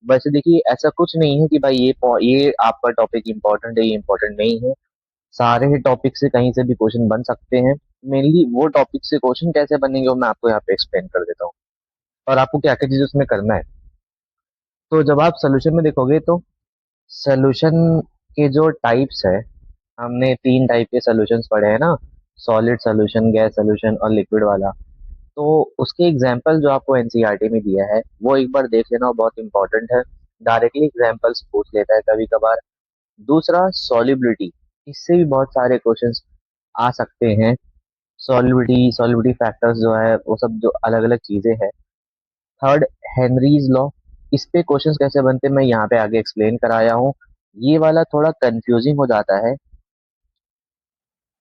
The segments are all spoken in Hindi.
वैसे देखिए ऐसा कुछ नहीं है कि भाई ये आपका टॉपिक इम्पोर्टेंट है, ये इम्पोर्टेंट नहीं है। सारे ही टॉपिक से कहीं से भी क्वेश्चन बन सकते हैं। मेनली वो टॉपिक से क्वेश्चन कैसे बनेंगे वो मैं आपको यहाँ पे एक्सप्लेन कर देता हूँ, और आपको क्या क्या चीज उसमें करना है। तो जब आप सोल्यूशन में देखोगे तो सोल्यूशन के जो टाइप्स है, हमने तीन टाइप के सोल्यूशंस पढ़े हैं ना, सॉलिड सोल्यूशन, गैस सोल्यूशन और लिक्विड वाला। तो उसके एग्जाम्पल जो आपको एनसीईआरटी में दिया है वो एक बार देख लेना, वो बहुत इंपॉर्टेंट है। डायरेक्टली एग्जाम्पल्स पूछ लेता है कभी कभार। दूसरा सॉलिबिलिटी, इससे भी बहुत सारे क्वेश्चंस आ सकते हैं। सॉलिबिलिटी, सॉलिबिलिटी फैक्टर्स जो है वो सब जो अलग अलग चीजें हैं। थर्ड, हेनरीज लॉ, इस पे क्वेश्चंस कैसे बनते हैं मैं यहाँ पे आगे एक्सप्लेन कराया हूँ। ये वाला थोड़ा कंफ्यूजिंग हो जाता है,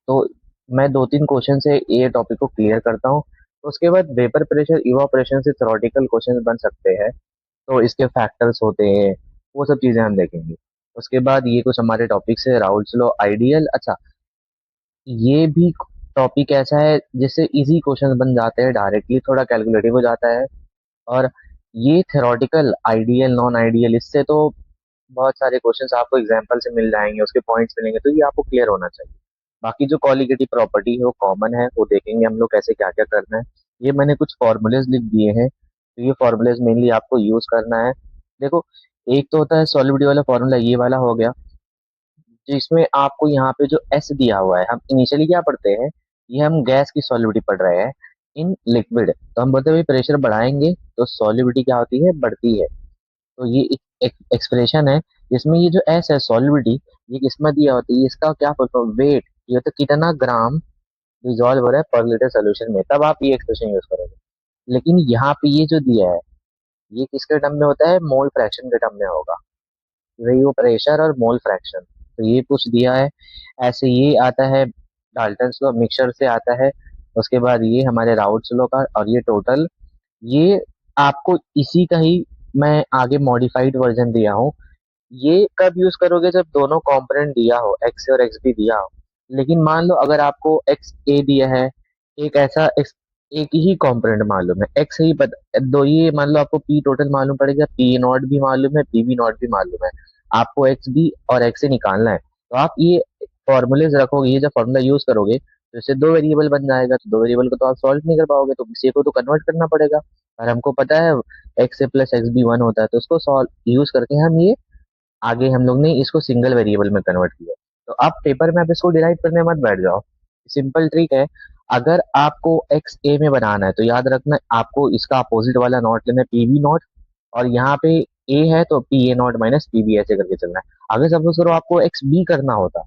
तो मैं दो तीन क्वेश्चन से ये टॉपिक को क्लियर करता हूँ। तो उसके बाद वेपर प्रेशर इवापोरेशन से थ्योरेटिकल क्वेश्चंस बन सकते हैं, तो इसके फैक्टर्स होते हैं, वो सब चीजें हम देखेंगे। उसके बाद ये कुछ हमारे टॉपिक्स है, राउल्स लॉ, आइडियल। अच्छा, ये भी टॉपिक ऐसा है जिससे इजी क्वेश्चंस बन जाते हैं, डायरेक्टली थोड़ा कैलकुलेटिव हो जाता है। और ये थ्योरेटिकल, आइडियल, नॉन आइडियल, इससे तो बहुत सारे क्वेश्चंस आपको एग्जांपल से मिल जाएंगे, उसके पॉइंट्स मिलेंगे, तो ये आपको क्लियर होना चाहिए। बाकी जो कॉलिगेटिव प्रॉपर्टी है वो कॉमन है, वो देखेंगे हम लोग कैसे क्या क्या करना है। ये मैंने कुछ फॉर्मूलेज लिख दिए हैं, तो ये फॉर्मूलेज मेनली आपको यूज करना है। देखो, एक तो होता है सॉलिबिलिटी वाला फॉर्मूला, ये वाला हो गया, जिसमें आपको यहाँ पे जो एस दिया हुआ है, हम इनिशियली क्या पढ़ते हैं, ये हम गैस की सॉलिबिलिटी पढ़ रहे हैं इन लिक्विड, तो हम बोलते हैं भाई प्रेशर बढ़ाएंगे तो सॉलिबिलिटी क्या होती है, बढ़ती है। तो ये एक एक्सप्रेशन है जिसमें ये जो एस है सॉलिबिलिटी, ये किसमें दिया होता है, इसका क्या बोलते हैं, वेट, ये होता है कितना ग्राम डिजॉल्व हो रहा है पर लीटर सोल्यूशन में, तब आप ये एक्सप्रेशन यूज करोगे। लेकिन यहाँ पे ये जो दिया है, ये किसके टर्म में होता है, मोल फ्रैक्शन के टर्म में होगा। वही वो प्रेशर और मोल फ्रैक्शन, तो ये कुछ दिया है। ऐसे ये आता है डाल्टन्स लॉ, मिक्सचर से आता है। उसके बाद ये हमारे राउट्स लॉ का, और ये टोटल, ये आपको इसी का ही मैं आगे मॉडिफाइड वर्जन दिया हूँ। ये कब यूज करोगे, जब दोनों कंपोनेंट दिया हो, एक्स और एक्स भी दिया हो। लेकिन मान लो अगर आपको एक्स ए दिया है, एक ऐसा एक ही कंपोनेंट मालूम है, एक्स ही पता दो, ये मान लो आपको पी टोटल मालूम पड़ेगा, पी नॉट भी मालूम है, पी बी नॉट भी मालूम है। आपको एक्स बी और एक्स से निकालना है, तो आप ये फॉर्मूलेज रखोगे, ये जब फॉर्मूला यूज करोगे तो इससे दो वेरिएबल बन जाएगा, तो दो वेरिएबल को तो आप सॉल्व नहीं कर पाओगे, तो किसी को तो कन्वर्ट करना पड़ेगा। और हमको पता है एक्स ए प्लस एक्स बी वन होता है, तो उसको सॉल्व यूज करके हम ये आगे हम लोग ने इसको सिंगल वेरिएबल में कन्वर्ट किया। तो आप पेपर में आप इसको डिराइव करने मत बैठ जाओ, सिंपल ट्रिक है। अगर आपको एक्स ए में बनाना है तो याद रखना आपको इसका अपोजिट वाला नॉट लेना है, पी बी नॉट। और यहाँ पे ए है तो p A naught minus p B ऐसे करके चलना है। अगर सपोज करो आपको एक्स बी करना होता,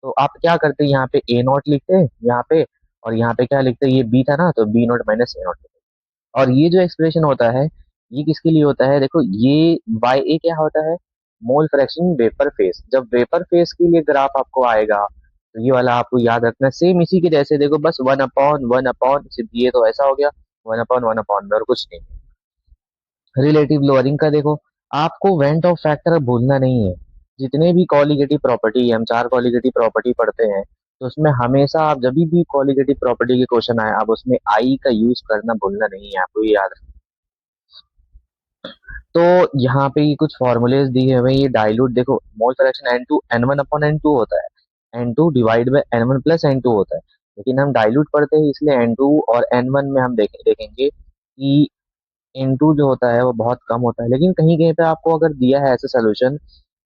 तो आप क्या करते, यहाँ पे ए नॉट लिखते हैं यहाँ पे, और यहाँ पे क्या लिखते हैं, ये बी था ना, तो B naught minus A naught. और ये जो एक्सप्रेशन होता है, ये किसके लिए होता है, देखो ये वाई ए क्या होता है, मोल फ्रैक्शन वेपर फेस। जब वेपर फेस के लिए ग्राफ आपको आएगा, तो ये वाला आपको याद रखना है, सेम इसी के जैसे, देखो बस वन अपॉन सिर्फ ये तो ऐसा हो गया, वन अपॉन में, और कुछ नहीं। रिलेटिव लोअरिंग का देखो, आपको वेंट ऑफ फैक्टर भूलना नहीं है। जितने भी कॉलिगेटिव प्रॉपर्टी, हम चार कॉलिगेटिव प्रॉपर्टी पढ़ते हैं, तो उसमें हमेशा आप जब भी कॉलिगेटिव प्रॉपर्टी के क्वेश्चन आए, आप उसमें आई का यूज करना भूलना नहीं है, आपको ये याद। तो यहाँ पे ये कुछ फॉर्मूलेज दिए हुए हैं, ये डाइल्यूट देखो, mole fraction n two n one upon n two होता है, n two divide by n one plus n two होता है। लेकिन हम डाइल्यूट पढ़ते हैं, इसलिए एन टू और एन वन में हम देखेंगे कि एन टू जो होता है वो बहुत कम होता है। लेकिन कहीं कहीं पे आपको अगर दिया है ऐसा सोल्यूशन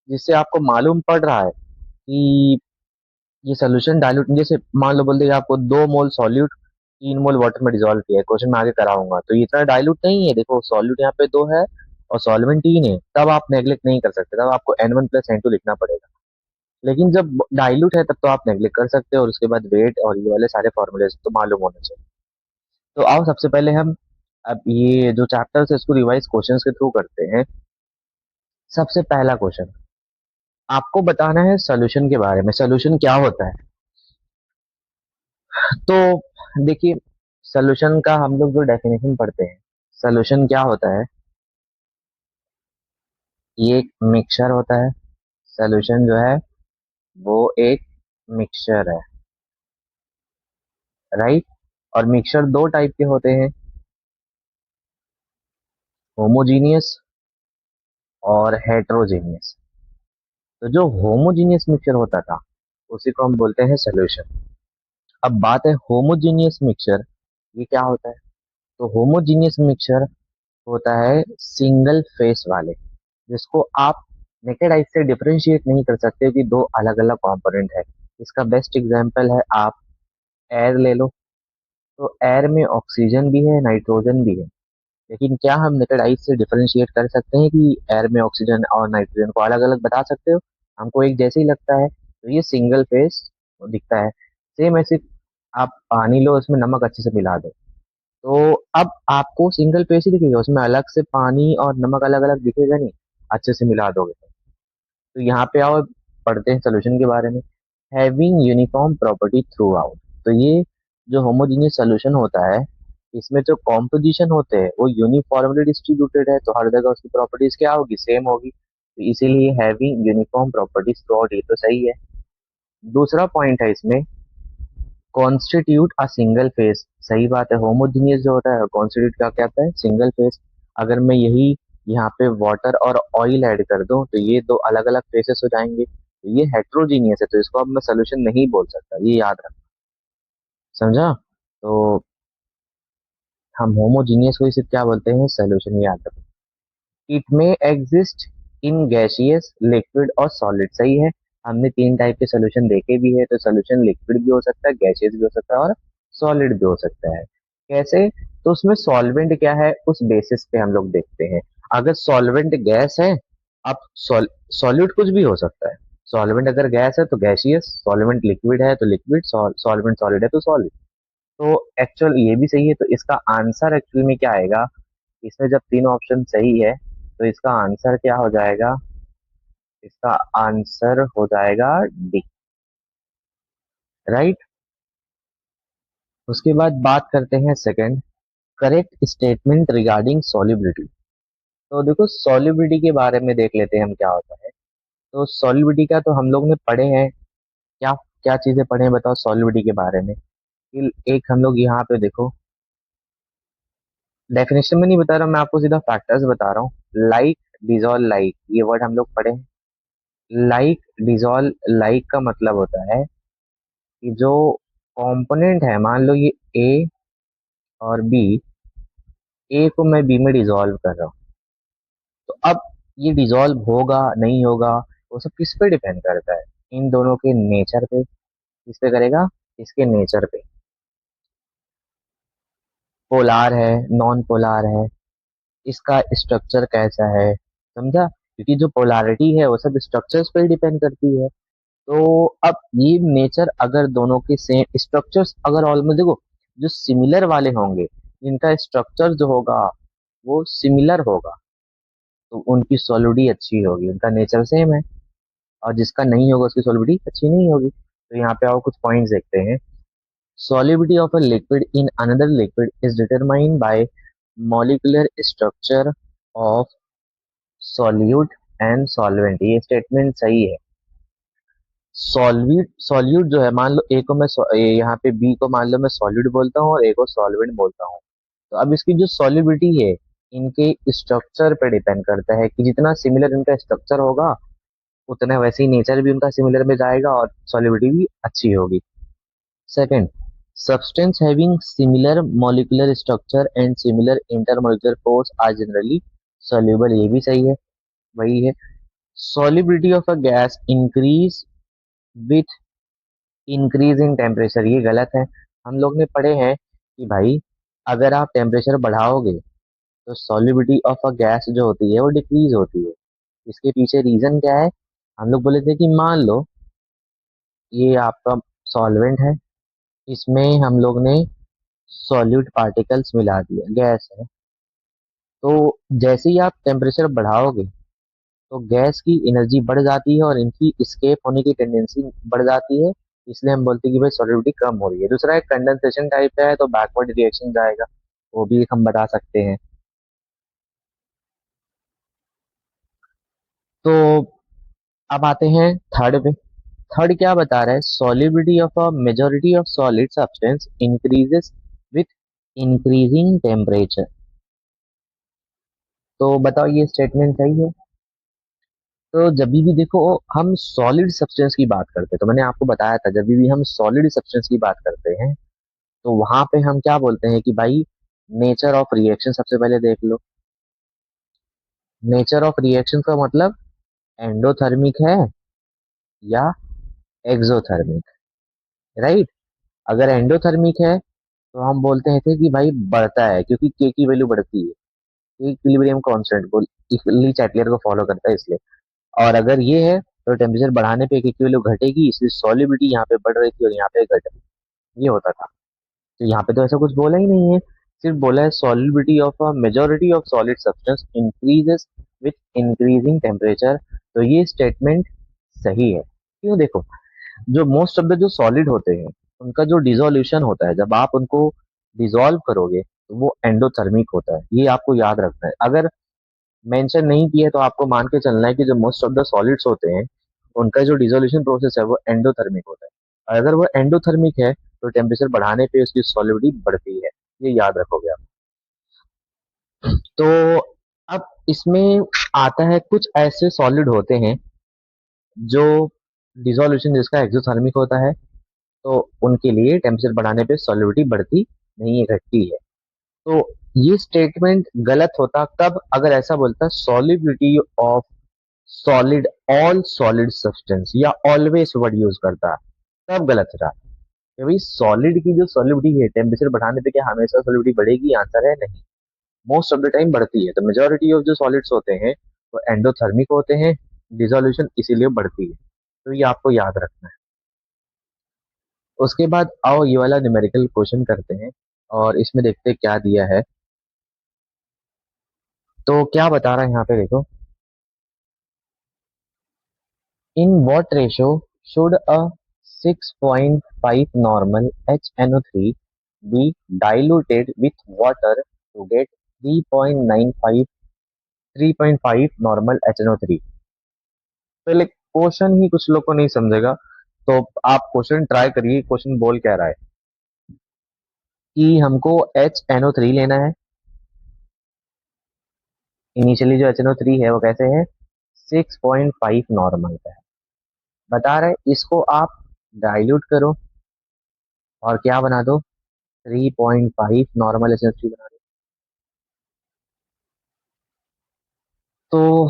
जिससे आपको मालूम पड़ रहा है कि ये सोल्यूशन डाइल्यूट, जैसे मान लो बोल देगा आपको 2 मोल सॉल्यूट 3 मोल वाटर में डिजोल्व किया है, क्वेश्चन में आगे कराऊंगा, तो ये इतना डाइल्यूट नहीं है, देखो सॉल्यूट यहाँ पे 2 है और सॉल्वेंट 3 है, तब आप नेग्लेक्ट नहीं कर सकते, तब आपको n one plus n two लिखना पड़ेगा। लेकिन जब डाइल्यूट है तब तो आप नेग्लेक्ट कर सकते हो, और उसके बाद वेट और ये वाले सारे फॉर्मूले तो मालूम होने चाहिए। तो आओ सबसे पहले हम अब ये जो चैप्टर है इसको रिवाइज क्वेश्चंस के थ्रू करते हैं। सबसे पहला क्वेश्चन, आपको बताना है सोल्यूशन के बारे में, सोल्यूशन क्या होता है। तो देखिए, सोल्यूशन का हम लोग जो डेफिनेशन पढ़ते हैं, सोल्यूशन क्या होता है, ये एक मिक्सचर होता है। सोल्यूशन जो है वो एक मिक्सचर है, राइट। और मिक्सचर दो टाइप के होते हैं, होमोजीनियस और हेट्रोजीनियस। तो जो होमोजीनियस मिक्सचर होता था उसी को हम बोलते हैं सोल्यूशन। अब बात है होमोजीनियस मिक्सचर, ये क्या होता है? तो होमोजीनियस मिक्सचर होता है सिंगल फेस वाले, जिसको आप नेकेड आई से डिफरेंशिएट नहीं कर सकते कि दो अलग अलग कंपोनेंट है। इसका बेस्ट एग्जांपल है, आप एयर ले लो। तो एयर में ऑक्सीजन भी है, नाइट्रोजन भी है, लेकिन क्या हम नेकेड आई से डिफरेंशिएट कर सकते हैं कि एयर में ऑक्सीजन और नाइट्रोजन को अलग अलग बता सकते हो? हमको एक जैसे ही लगता है, तो ये सिंगल फेस दिखता है। सेम ऐसे आप पानी लो, उसमें नमक अच्छे से मिला दो, तो अब आपको सिंगल फेस ही दिखेगा, उसमें अलग से पानी और नमक अलग अलग दिखेगा नहीं, अच्छे से मिला दोगे तो यहाँ पे आओ, पढ़ते हैं सोल्यूशन के बारे में। Having uniform property through out. तो ये जो होमोजीनियस सोल्यूशन होता है, इसमें जो कॉम्पोजिशन होते हैं वो यूनिफॉर्मली डिस्ट्रीब्यूटेड है, तो हर जगह उसकी प्रॉपर्टीज क्या होगी? सेम होगी। तो इसीलिए having uniform properties through out, ये तो सही है। दूसरा पॉइंट है इसमें, कॉन्स्टिट्यूट अ सिंगल फेस। सही बात है, होमोजीनियस जो होता है कॉन्स्टिट्यूट क्या कहता है? Single phase. अगर मैं यही यहाँ पे वाटर और ऑयल ऐड कर दूं तो ये दो अलग अलग फेसेस हो जाएंगे, तो ये हेट्रोजीनियस है, तो इसको अब मैं सोल्यूशन नहीं बोल सकता, ये याद रखना। समझा? तो हम होमोजीनियस को सिर्फ क्या बोलते हैं? सोल्यूशन, याद रखो। इट में एग्जिस्ट इन गैसियस, लिक्विड और सॉलिड। सही है, हमने तीन टाइप के सोल्यूशन देखे भी है, तो सोल्यूशन लिक्विड भी हो सकता है, गैसियस भी हो सकता है और सॉलिड भी हो सकता है। कैसे? तो उसमें सॉल्वेंट क्या है, उस बेसिस पे हम लोग देखते हैं। अगर सॉल्वेंट गैस है, अब सॉलिड कुछ भी हो सकता है। सॉल्वेंट अगर गैस है तो गैसियस, सॉल्वेंट लिक्विड है तो लिक्विड, सॉल्वेंट सॉलिड है तो सॉलिड। तो एक्चुअल ये भी सही है, तो इसका आंसर एक्चुअल में क्या आएगा? इसमें जब तीन ऑप्शन सही है तो इसका आंसर क्या हो जाएगा? इसका आंसर हो जाएगा डी। राइट। उसके बाद बात करते हैं second, correct statement regarding solubility. तो देखो सॉल्युबिलिटी के बारे में देख लेते हैं हम क्या होता है। तो सॉल्युबिलिटी का तो हम लोग ने पढ़े हैं, क्या क्या चीजें पढ़े हैं बताओ सॉल्युबिलिटी के बारे में। एक हम लोग यहाँ पे देखो, डेफिनेशन में नहीं बता रहा, मैं आपको सीधा फैक्टर्स बता रहा हूँ। लाइक, डिजॉल्व, लाइक, ये वर्ड हम लोग पढ़े हैं। लाइक, डिजॉल्व, लाइक का मतलब होता है कि जो कंपोनेंट है, मान लो ये ए और बी, ए को मैं बी में डिसॉल्व कर रहा हूँ, तो अब ये डिसॉल्व होगा नहीं होगा, वो सब किस पे डिपेंड करता है? इन दोनों के नेचर पे। किस पे करेगा? इसके नेचर पे। पोलार है, नॉन पोलार है, इसका स्ट्रक्चर कैसा है, समझा? क्योंकि जो पोलारिटी है वो सब स्ट्रक्चर्स पे डिपेंड करती है। तो अब ये नेचर अगर दोनों के सेम स्ट्रक्चर्स, अगर ऑलमोस्ट देखो, जो सिमिलर वाले होंगे, इनका स्ट्रक्चर जो होगा वो सिमिलर होगा, तो उनकी सॉलिडिटी अच्छी होगी, उनका नेचर सेम है। और जिसका नहीं होगा उसकी सॉलिडिटी अच्छी नहीं होगी। तो यहाँ पे आओ कुछ पॉइंट्स देखते हैं। Solubility of a liquid in another liquid is determined by molecular structure of solute and solvent. ये स्टेटमेंट सही है। सॉल्यूट, सॉल्यूट जो है, मान लो ए को मैं यहाँ पे बी को मान लो मैं सॉल्यूट बोलता हूँ और ए को सॉल्वेंट बोलता हूँ, तो अब इसकी जो सॉल्युबिलिटी है इनके स्ट्रक्चर पे डिपेंड करता है, कि जितना सिमिलर इनका स्ट्रक्चर होगा उतना वैसे ही नेचर भी उनका सिमिलर में जाएगा और सॉल्युबिलिटी भी अच्छी होगी। Second, substance having similar molecular structure and similar intermolecular force are generally soluble. ये भी सही है, वही है। Solubility of a gas increase with increase in temperature, ये गलत है। हम लोग ने पढ़े हैं कि भाई अगर आप टेम्परेचर बढ़ाओगे तो सॉल्युबिलिटी ऑफ अ गैस जो होती है वो डिक्रीज होती है। इसके पीछे रीजन क्या है? हम लोग बोले थे कि मान लो ये आपका सॉल्वेंट है, इसमें हम लोग ने सॉल्यूट पार्टिकल्स मिला दिया, गैस है, तो जैसे ही आप टेम्परेचर बढ़ाओगे तो गैस की एनर्जी बढ़ जाती है और इनकी स्केप होने की टेंडेंसी बढ़ जाती है। इसलिए हम बोलते हैं कि भाई सॉलिडिटी कम हो रही है। दूसरा एक कंडेंसेशन टाइप का है, तो बैकवर्ड रिएक्शन जाएगा, वो भी एक हम बता सकते हैं। तो अब आते हैं थर्ड पे। थर्ड क्या बता रहा है? Solubility of a majority of solid substance increases with increasing temperature. तो बताओ ये स्टेटमेंट सही है? तो जब भी देखो हम सॉलिड सब्सटेंस की बात करते हैं, तो मैंने आपको बताया था जब भी हम सॉलिड सब्सटेंस की बात करते हैं तो वहां पे हम क्या बोलते हैं कि भाई नेचर ऑफ रिएक्शन सबसे पहले देख लो। नेचर ऑफ रिएक्शन का मतलब एंडोथर्मिक है या एक्सोथर्मिक, राइट। अगर एंडोथर्मिक है तो हम बोलते हैं थे कि भाई बढ़ता है क्योंकि के की वैल्यू बढ़ती है, इक्विलिब्रियम कांस्टेंट को ली चैटलियर को फॉलो करता है इसलिए। और अगर ये है तो टेम्परेचर बढ़ाने पे के की वैल्यू घटेगी, इसलिए सॉलिबिलिटी यहाँ पे बढ़ रही थी और यहाँ पे घट रही, ये होता था। तो यहाँ पे तो ऐसा कुछ बोला ही नहीं है, सिर्फ बोला है solubility of a majority of solid substance increases with increasing temperature. तो ये स्टेटमेंट सही है। क्यों, देखो जो मोस्ट ऑफ द जो सॉलिड होते हैं उनका जो डिसोल्यूशन होता है, जब आप उनको डिसॉल्व करोगे तो वो एंडोथर्मिक होता है, ये आपको याद रखना है। अगर मेंशन नहीं किया है तो आपको मान के चलना है कि जो मोस्ट ऑफ द सॉलिड्स होते हैं उनका जो डिसोल्यूशन प्रोसेस है वो एंडोथर्मिक होता है। और अगर वो एंडोथर्मिक है तो टेम्परेचर बढ़ाने पे उसकी सॉलिडिटी बढ़ती है, ये याद रखोगे आप। तो अब इसमें आता है कुछ ऐसे सॉलिड होते हैं जो डिसोल्यूशन जिसका एक्सोथर्मिक होता है, तो उनके लिए टेम्परेचर बढ़ाने पे सॉलिडिटी बढ़ती नहीं है, घटती है। तो ये स्टेटमेंट गलत होता कब, अगर ऐसा बोलता solubility of solid all solid substance या ऑलवेज वर्ड यूज करता, तब गलत रहा। कि भाई सॉलिड की जो सॉलिबिलिटी है टेम्परेचर बढ़ाने पे क्या हमेशा सॉलिबिलिटी बढ़ेगी, आंसर है नहीं, मोस्ट ऑफ द टाइम बढ़ती है। तो मेजोरिटी ऑफ जो सॉलिड्स होते हैं वो एंडोथर्मिक होते हैं, डिसोल्यूशन इसीलिए बढ़ती है। तो ये आपको याद रखना है। उसके बाद आओ ये वाला न्यूमेरिकल क्वेश्चन करते हैं और इसमें देखते हैं क्या दिया है। तो क्या बता रहा है यहाँ पे देखो, in what ratio should a 6.5 normal HNO3 be diluted with water to get 3.95 3.5 normal HNO3। पहले क्वेश्चन ही कुछ लोग को नहीं समझेगा, तो आप क्वेश्चन ट्राई करिए। क्वेश्चन बोल कह रहा है कि हमको HNO3 लेना है। इनिशियली जो HNO3 है वो कैसे है, 6.5 नॉर्मल का है। बता रहे इसको आप डाइल्यूट करो और क्या बना दो, 3.5 नॉर्मल HNO3 बना दो। तो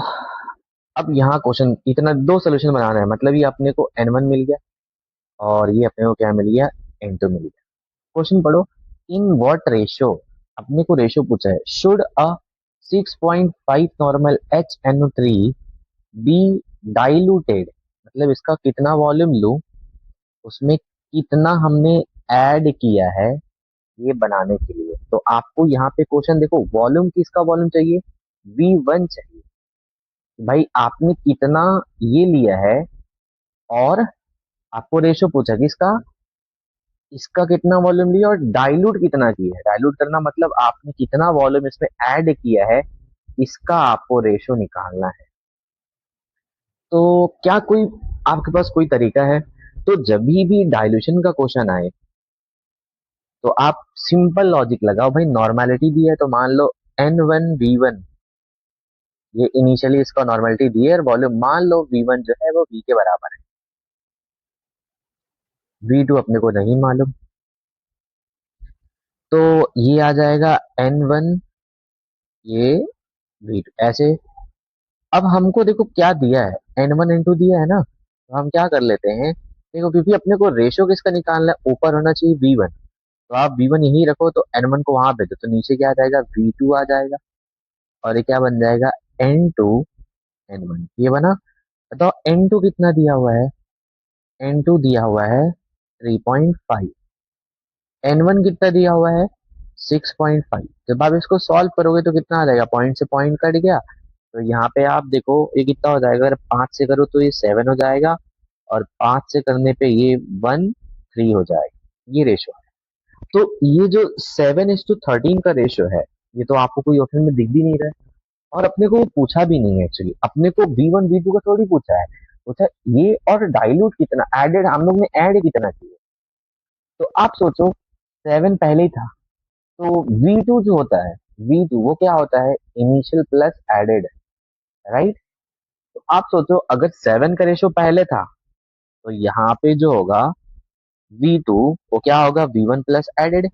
अब यहाँ क्वेश्चन इतना दो सोल्यूशन बनाना है, मतलब ये अपने को N1 मिल गया और ये अपने को क्या मिल गया, N2 मिल गया। क्वेश्चन पढ़ो, इन व्हाट रेशियो, अपने को रेशियो पूछा है, should a 6.5 normal HNO3 be diluted, मतलब इसका कितना वॉल्यूम लूं, उसमें कितना हमने ऐड किया है ये बनाने के लिए। तो आपको यहाँ पे क्वेश्चन देखो, वॉल्यूम किसका वॉल्यूम चाहिए, V1 चाहिए। भाई आपने कितना ये लिया है और आपको रेशो पूछा कि इसका कितना वॉल्यूम लिया और डाइल्यूट कितना किया है। डाइल्यूट करना मतलब आपने कितना वॉल्यूम इसमें ऐड किया है, इसका आपको रेशो निकालना है। तो क्या कोई आपके पास कोई तरीका है, तो जब भी डाइल्यूशन का क्वेश्चन आए तो आप सिंपल लॉजिक लगाओ। भाई नॉर्मेलिटी दी है तो मान लो N1 V1, ये इनिशियली इसका नॉर्मेलिटी दी है और वॉल्यूम मान लो V1 जो है वो V के बराबर है, V2 अपने को नहीं मालूम, तो ये आ जाएगा N1, ये V2 ऐसे। अब हमको देखो क्या दिया है, N1 N2 दिया है ना, तो हम क्या कर लेते हैं, देखो क्योंकि अपने को रेशियो किसका निकालना है, ऊपर होना चाहिए V1, तो आप V1 यहीं रखो तो N1 को वहां भेजो तो नीचे क्या आ जाएगा, V2 आ जाएगा और ये क्या बन जाएगा, N2 N1, ये बना। बताओ N2 कितना दिया हुआ है, N2 दिया हुआ है 3.5, N1 कितना दिया हुआ है 6.5। जब आप इसको सॉल्व करोगे तो कितना आ जाएगा, पॉइंट से पॉइंट कट गया, तो यहाँ पे आप देखो ये कितना हो जाएगा, अगर 5 से करो तो ये 7 हो जाएगा और 5 से करने पे ये 1 3 हो जाएगा, ये रेशो है। तो ये जो 7:13 का रेशो है, ये तो आपको कोई ऑप्शन में दिख भी नहीं रहा है और अपने को वो पूछा भी नहीं है। एक्चुअली अपने को V1 V2 का थोड़ी पूछा है, पूछा ये और डाइल्यूट कितना एडेड, हम लोग ने ऐड कितना किया। तो आप सोचो 7 पहले ही था, तो V2 जो होता है, V2 वो क्या होता है, इनिशियल प्लस एडेड, राइट। तो आप सोचो अगर 7 का रेशो पहले था तो यहाँ पे जो होगा V2 वो क्या होगा V1 प्लस एडेड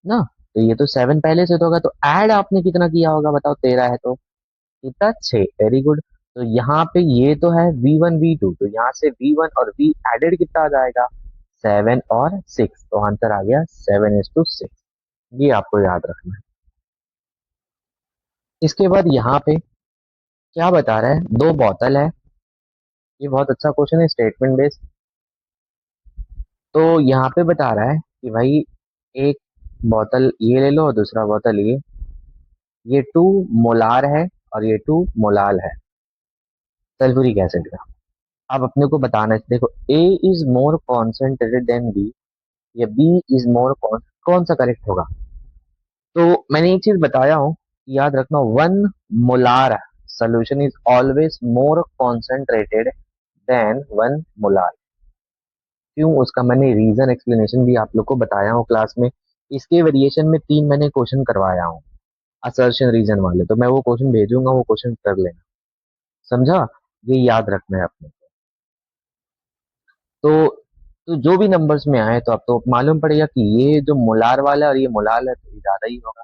ना। तो ये तो 7 पहले से तो होगा, तो ऐड आपने कितना किया होगा बताओ, 13 है तो कितना 6। Very good. तो यहाँ पे ये तो है V1 V2, तो यहाँ से V1 और V एडेड कितना आ जाएगा 7 और 6, तो आंसर आ गया 7:6। ये आपको याद रखना है। इसके बाद यहाँ पे क्या बता रहा है, दो बोतल है। ये बहुत अच्छा क्वेश्चन है, स्टेटमेंट बेस्ड। तो यहाँ पे बता रहा है कि भाई एक बोतल ये ले लो और दूसरा बोतल ये 2 मोलार है और ये 2 मोलाल है सल्फ्यूरिक एसिड का। अब अपने को बताना है, देखो A is more concentrated than B या B इज मोर कौन सा करेक्ट होगा। तो मैंने एक चीज बताया हूँ, याद रखना, 1 molar solution is always more concentrated than 1 molar. क्यों, उसका मैंने रीजन एक्सप्लेनेशन भी आप लोग को बताया हूँ क्लास में। इसके वेरिएशन में 3 मैंने क्वेश्चन करवाया हूँ असर्शन रीजन वाले, तो मैं वो क्वेश्चन भेजूंगा, वो क्वेश्चन कर लेना। समझा, ये याद रखना है अपने को। तो जो भी नंबर्स में आए तो अब तो मालूम पड़ेगा कि ये जो मोलार वाला है और ये मोलाल है, तो ये ज्यादा ही होगा।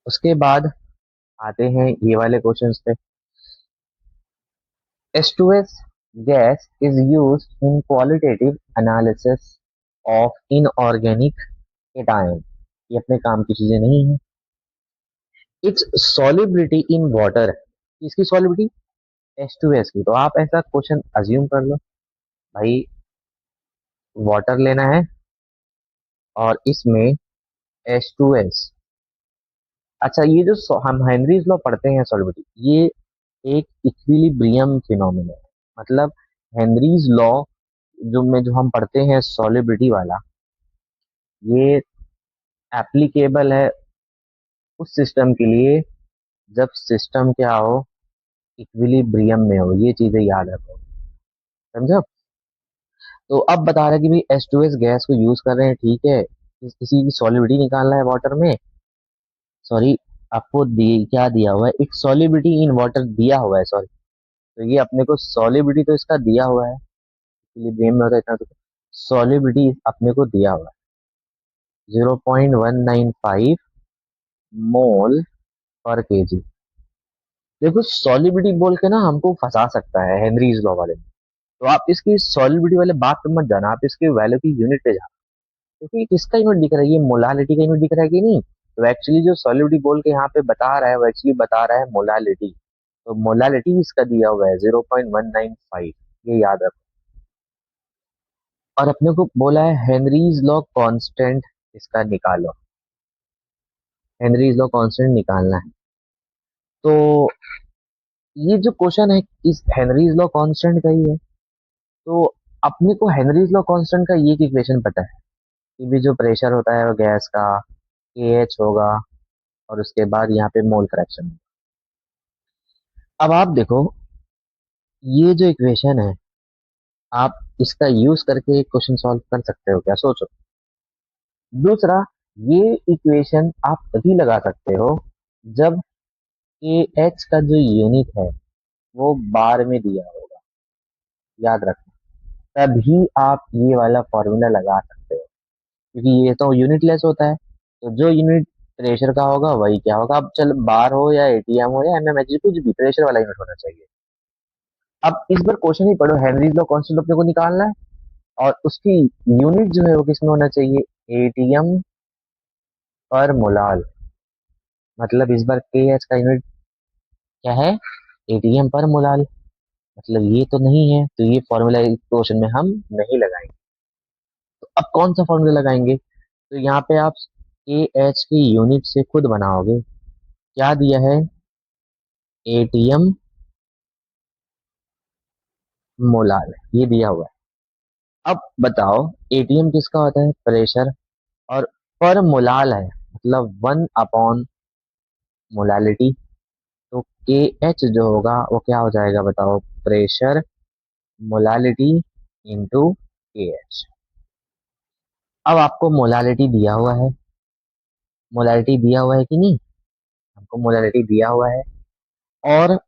उसके बाद आते हैं ये वाले क्वेश्चंस पे। H2S gas is used in qualitative analysis of inorganic cation। ये अपने काम की चीजें नहीं है। इट्स solubility in water, इसकी solubility H2S की। तो आप ऐसा क्वेश्चन अज्यूम कर लो, भाई वाटर लेना है और इसमें H2S। अच्छा, ये जो हम हेनरीज लॉ पढ़ते हैं सॉल्युबिलिटी, ये एक इक्विलिब्रियम फिनोमिना है। मतलब हेनरीज लॉ जो हम पढ़ते हैं सॉलिबिलिटी वाला, ये एप्लीकेबल है उस सिस्टम के लिए जब सिस्टम क्या हो, इक्विलिब्रियम में हो। ये चीजें याद रखो, समझो। तो अब बता रहा है कि भाई H2S गैस को यूज कर रहे हैं, ठीक है, किसी की सॉलिबिलिटी निकालना है वाटर में। सॉरी, आपको क्या दिया हुआ है, एक सॉलिबिलिटी इन वाटर दिया हुआ है, सॉरी। तो ये अपने को सॉलिबिलिटी तो इसका दिया हुआ है, इक्विलिब्रियम में होता है इतना, तो सॉलिबिलिटी अपने को दिया हुआ है 0.195 मोल पर केजी। देखो सॉलिबिलिटी बोल के ना हमको फंसा सकता है हेनरीज लॉ वाले में। तो आप इसकी सॉलिबिलिटी वाले बात पे मत जाना, आप इसके वैल्यू की यूनिट पे जाना। क्योंकि किसका यूनिट दिख रहा है, ये मोलालिटी का यूनिट दिख रहा है कि नहीं। तो एक्चुअली जो सॉलिबिलिटी बोल के यहाँ पे बता रहा है वो एक्चुअली बता रहा है मोलालिटी। तो मोलालिटी इसका दिया हुआ है 0.195, ये याद रखो। और अपने को बोला है हेनरीज लॉ कांस्टेंट इसका निकालो, हेनरीज लॉ कांस्टेंट निकालना है। तो ये जो क्वेश्चन है इस हेनरीज लॉ कांस्टेंट का ही है। तो अपने को हेनरीज लॉ कांस्टेंट का ये इक्वेशन पता है कि भी जो प्रेशर होता है वो गैस का KH होगा और उसके बाद यहाँ पे मोल फ्रैक्शन। अब आप देखो ये जो इक्वेशन है, आप इसका यूज करके एक क्वेश्चन सॉल्व कर सकते हो क्या, सोचो। दूसरा, ये इक्वेशन आप तभी लगा सकते हो जब KH का जो यूनिट है वो बार में दिया होगा, याद रखना। तभी आप ये वाला फॉर्मूला लगा सकते हो, क्योंकि ये तो यूनिटलेस होता है। तो जो यूनिट प्रेशर का होगा वही क्या होगा, अब चल बार हो या ATM हो या MMH, कुछ भी प्रेशर वाला यूनिट होना चाहिए। अब इस बार क्वेश्चन ही पढ़ो, हेनरीज लॉ कांस्टेंट अपने को निकालना है और उसकी यूनिट जो है वो किसमें होना चाहिए, ATM पर मोलाल। मतलब इस बार KH का यूनिट क्या है, ATM पर मोलाल। मतलब ये तो नहीं है, तो ये फॉर्मूला इस क्वेश्चन में हम नहीं लगाएंगे। तो अब कौन सा फॉर्मूला लगाएंगे, तो यहाँ पे आप KH की यूनिट से खुद बनाओगे। क्या दिया है, ATM मोलाल, ये दिया हुआ है। अब बताओ ATM किसका होता है, प्रेशर, और पर मोलाल है मतलब 1 अपॉन मोलालिटी। तो KH जो होगा वो क्या हो जाएगा बताओ, प्रेशर मोलालिटी इंटू KH। अब आपको मोलालिटी दिया हुआ है, मोलालिटी दिया हुआ है कि नहीं, हमको मोलालिटी दिया हुआ है। और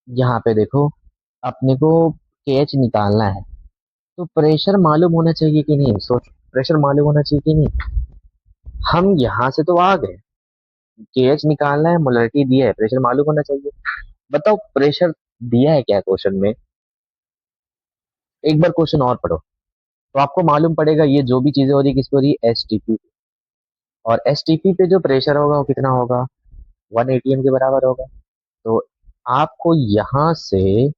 यहाँ पे देखो, अपने को केएच निकालना है, तो प्रेशर मालूम होना चाहिए कि नहीं, सोच, प्रेशर मालूम होना चाहिए कि नहीं। हम यहाँ से तो आ गए, केएच निकालना है, मोलरिटी दिया है, प्रेशर मालूम होना चाहिए। बताओ प्रेशर दिया है क्या क्वेश्चन में। एक बार क्वेश्चन और पढ़ो, तो आपको मालूम पड़ेगा ये जो भी चीजें हो रही है किस पे हो रही है, एसटीपी। और एसटीपी पे जो प्रेशर होगा वो कितना होगा, 1 atm के बराबर होगा। तो आपको यहाँ से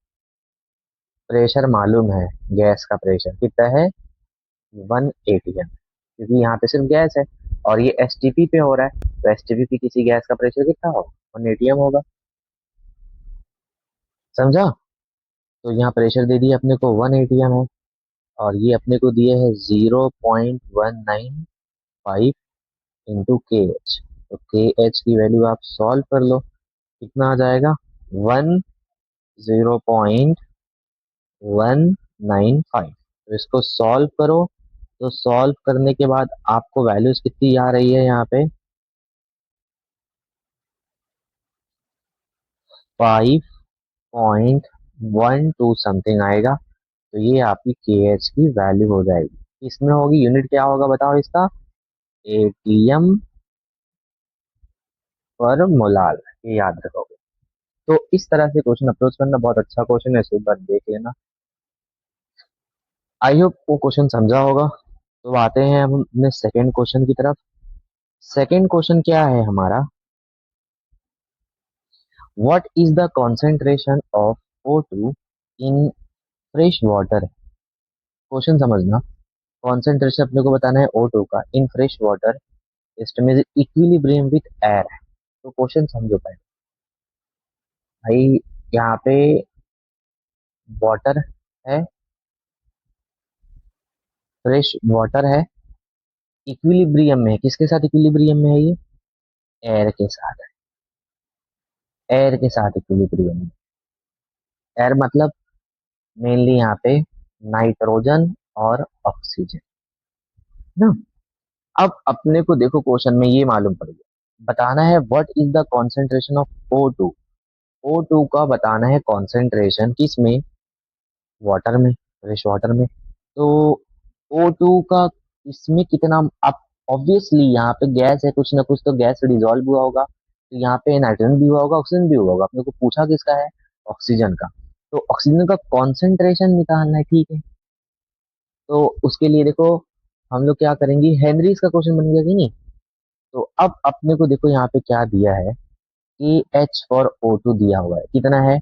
प्रेशर मालूम है, गैस का प्रेशर कितना है, 1 atm, क्योंकि यहाँ पे सिर्फ गैस है और ये एसटीपी पे हो रहा है, तो एसटीपी पे किसी गैस का प्रेशर कितना होगा, 1 atm होगा। समझा। तो यहाँ प्रेशर दे दिया अपने को, 1 atm है, और ये अपने को दिए है 0.195 इंटू के एच। तो के एच की वैल्यू आप सॉल्व कर लो, कितना आ जाएगा, वन 0.195। तो इसको सॉल्व करो, तो सॉल्व करने के बाद आपको वैल्यूज कितनी आ रही है यहाँ पे, 5.12 समथिंग आएगा। तो ये आपकी के एच की वैल्यू हो जाएगी। इसमें होगी यूनिट क्या होगा बताओ इसका, एटीएम पर मोलाल, ये याद रखोगे। तो इस तरह से क्वेश्चन अप्रोच करना, बहुत अच्छा क्वेश्चन है, इस एक बार देख लेना। आई होप वो क्वेश्चन समझा होगा। तो आते हैं हम अपने सेकेंड क्वेश्चन की तरफ। सेकेंड क्वेश्चन क्या है हमारा, what is the concentration of O2 in fresh water. Question समझना, कॉन्सेंट्रेशन अपने को बताना है O2 का in fresh water system is equilibrium with air. तो क्वेश्चन समझो पहले भाई, यहाँ पे वाटर है, फ्रेश वाटर है, इक्विलिब्रियम में है, किसके साथ इक्विलिब्रियम में है ये, एयर के साथ है, एयर के साथ इक्विलिब्रियम में। एयर मतलब मेनली यहाँ पे नाइट्रोजन और ऑक्सीजन ना। अब अपने को देखो क्वेश्चन में ये मालूम पड़ गया, बताना है what is the concentration of O2। O2 का बताना है कॉन्सेंट्रेशन किस में, वाटर में, फ्रेश वाटर में। तो O2 का इसमें कितना, अब ऑब्वियसली यहाँ पे गैस है, कुछ ना कुछ तो गैस डिजोल्व हुआ होगा, तो यहाँ पे नाइट्रोजन भी हुआ होगा, ऑक्सीजन भी हुआ होगा। अपने को पूछा किसका है, ऑक्सीजन का। तो ऑक्सीजन का कॉन्सेंट्रेशन निकालना है, ठीक है। तो उसके लिए देखो हम लोग क्या करेंगे, हेनरीज का क्वेश्चन बन गया कि नहीं। तो अब अपने को देखो यहाँ पे क्या दिया है, कि एच फॉर O2 दिया हुआ है, कितना है,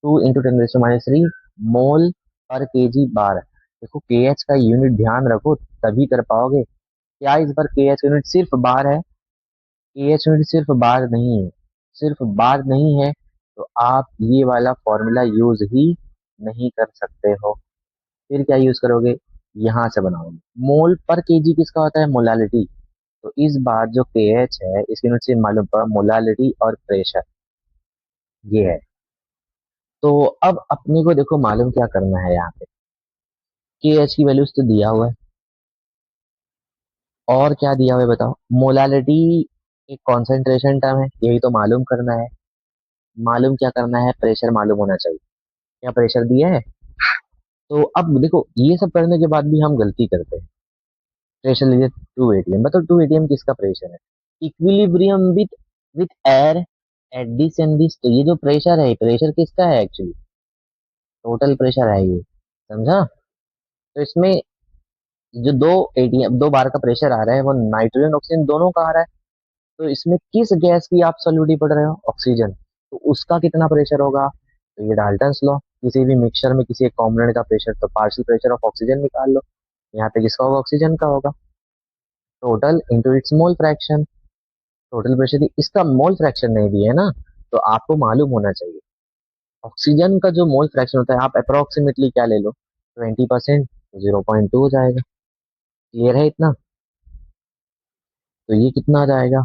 2 × 10⁻³ मोल पर केजी बार। देखो के एच का यूनिट ध्यान रखो, तभी कर पाओगे। क्या इस बार के एच यूनिट सिर्फ बार है, के एच यूनिट सिर्फ बार नहीं है, सिर्फ बार नहीं है, तो आप ये वाला फॉर्मूला यूज ही नहीं कर सकते हो। फिर क्या यूज करोगे, यहाँ से बनाओगे। मोल पर केजी किसका होता है, मोलालिटी। तो इस बार जो के एच है इसकी यूनिट से मालूम पड़ा, मोलालिटी और प्रेशर ये है। तो अब अपने को देखो मालूम क्या करना है, यहाँ पे के एच की वैल्यूज तो दिया हुआ है, और क्या दिया हुआ है बताओ, मोलालिटी एक कॉन्सेंट्रेशन टर्म है, यही तो मालूम करना है। मालूम क्या करना है, प्रेशर मालूम होना चाहिए। क्या प्रेशर दिया है। तो अब देखो ये सब करने के बाद भी हम गलती करते हैं। प्रेशर लीजिए 2 atm, बताओ 2 atm किसका प्रेशर है, equilibrium with with air at this and this. तो ये जो प्रेशर है, प्रेशर किसका है एक्चुअली, टोटल प्रेशर है ये। समझा। तो इसमें जो 2 atm, 2 बार का प्रेशर आ रहा है, वो नाइट्रोजन ऑक्सीजन दोनों का आ रहा है। तो इसमें किस गैस की आप सॉल्यूटी पढ़ रहे हो, ऑक्सीजन, तो उसका कितना प्रेशर होगा। तो ये डाल्टन्स लॉ, किसी भी मिक्सचर में किसी एक कॉम्पोनेंट का प्रेशर, तो पार्शियल प्रेशर ऑफ ऑक्सीजन निकाल लो। यहाँ पे किसका होगा, ऑक्सीजन का होगा, total into its mole fraction. Total pressure इसका मोल फ्रैक्शन नहीं दिया है ना, तो आपको मालूम होना चाहिए। ऑक्सीजन का जो मोल फ्रैक्शन होता है, आप अप्रोक्सीमेटली क्या ले लो, 20%, 0.2 हो जाएगा। क्लियर है इतना। तो ये कितना आ जाएगा,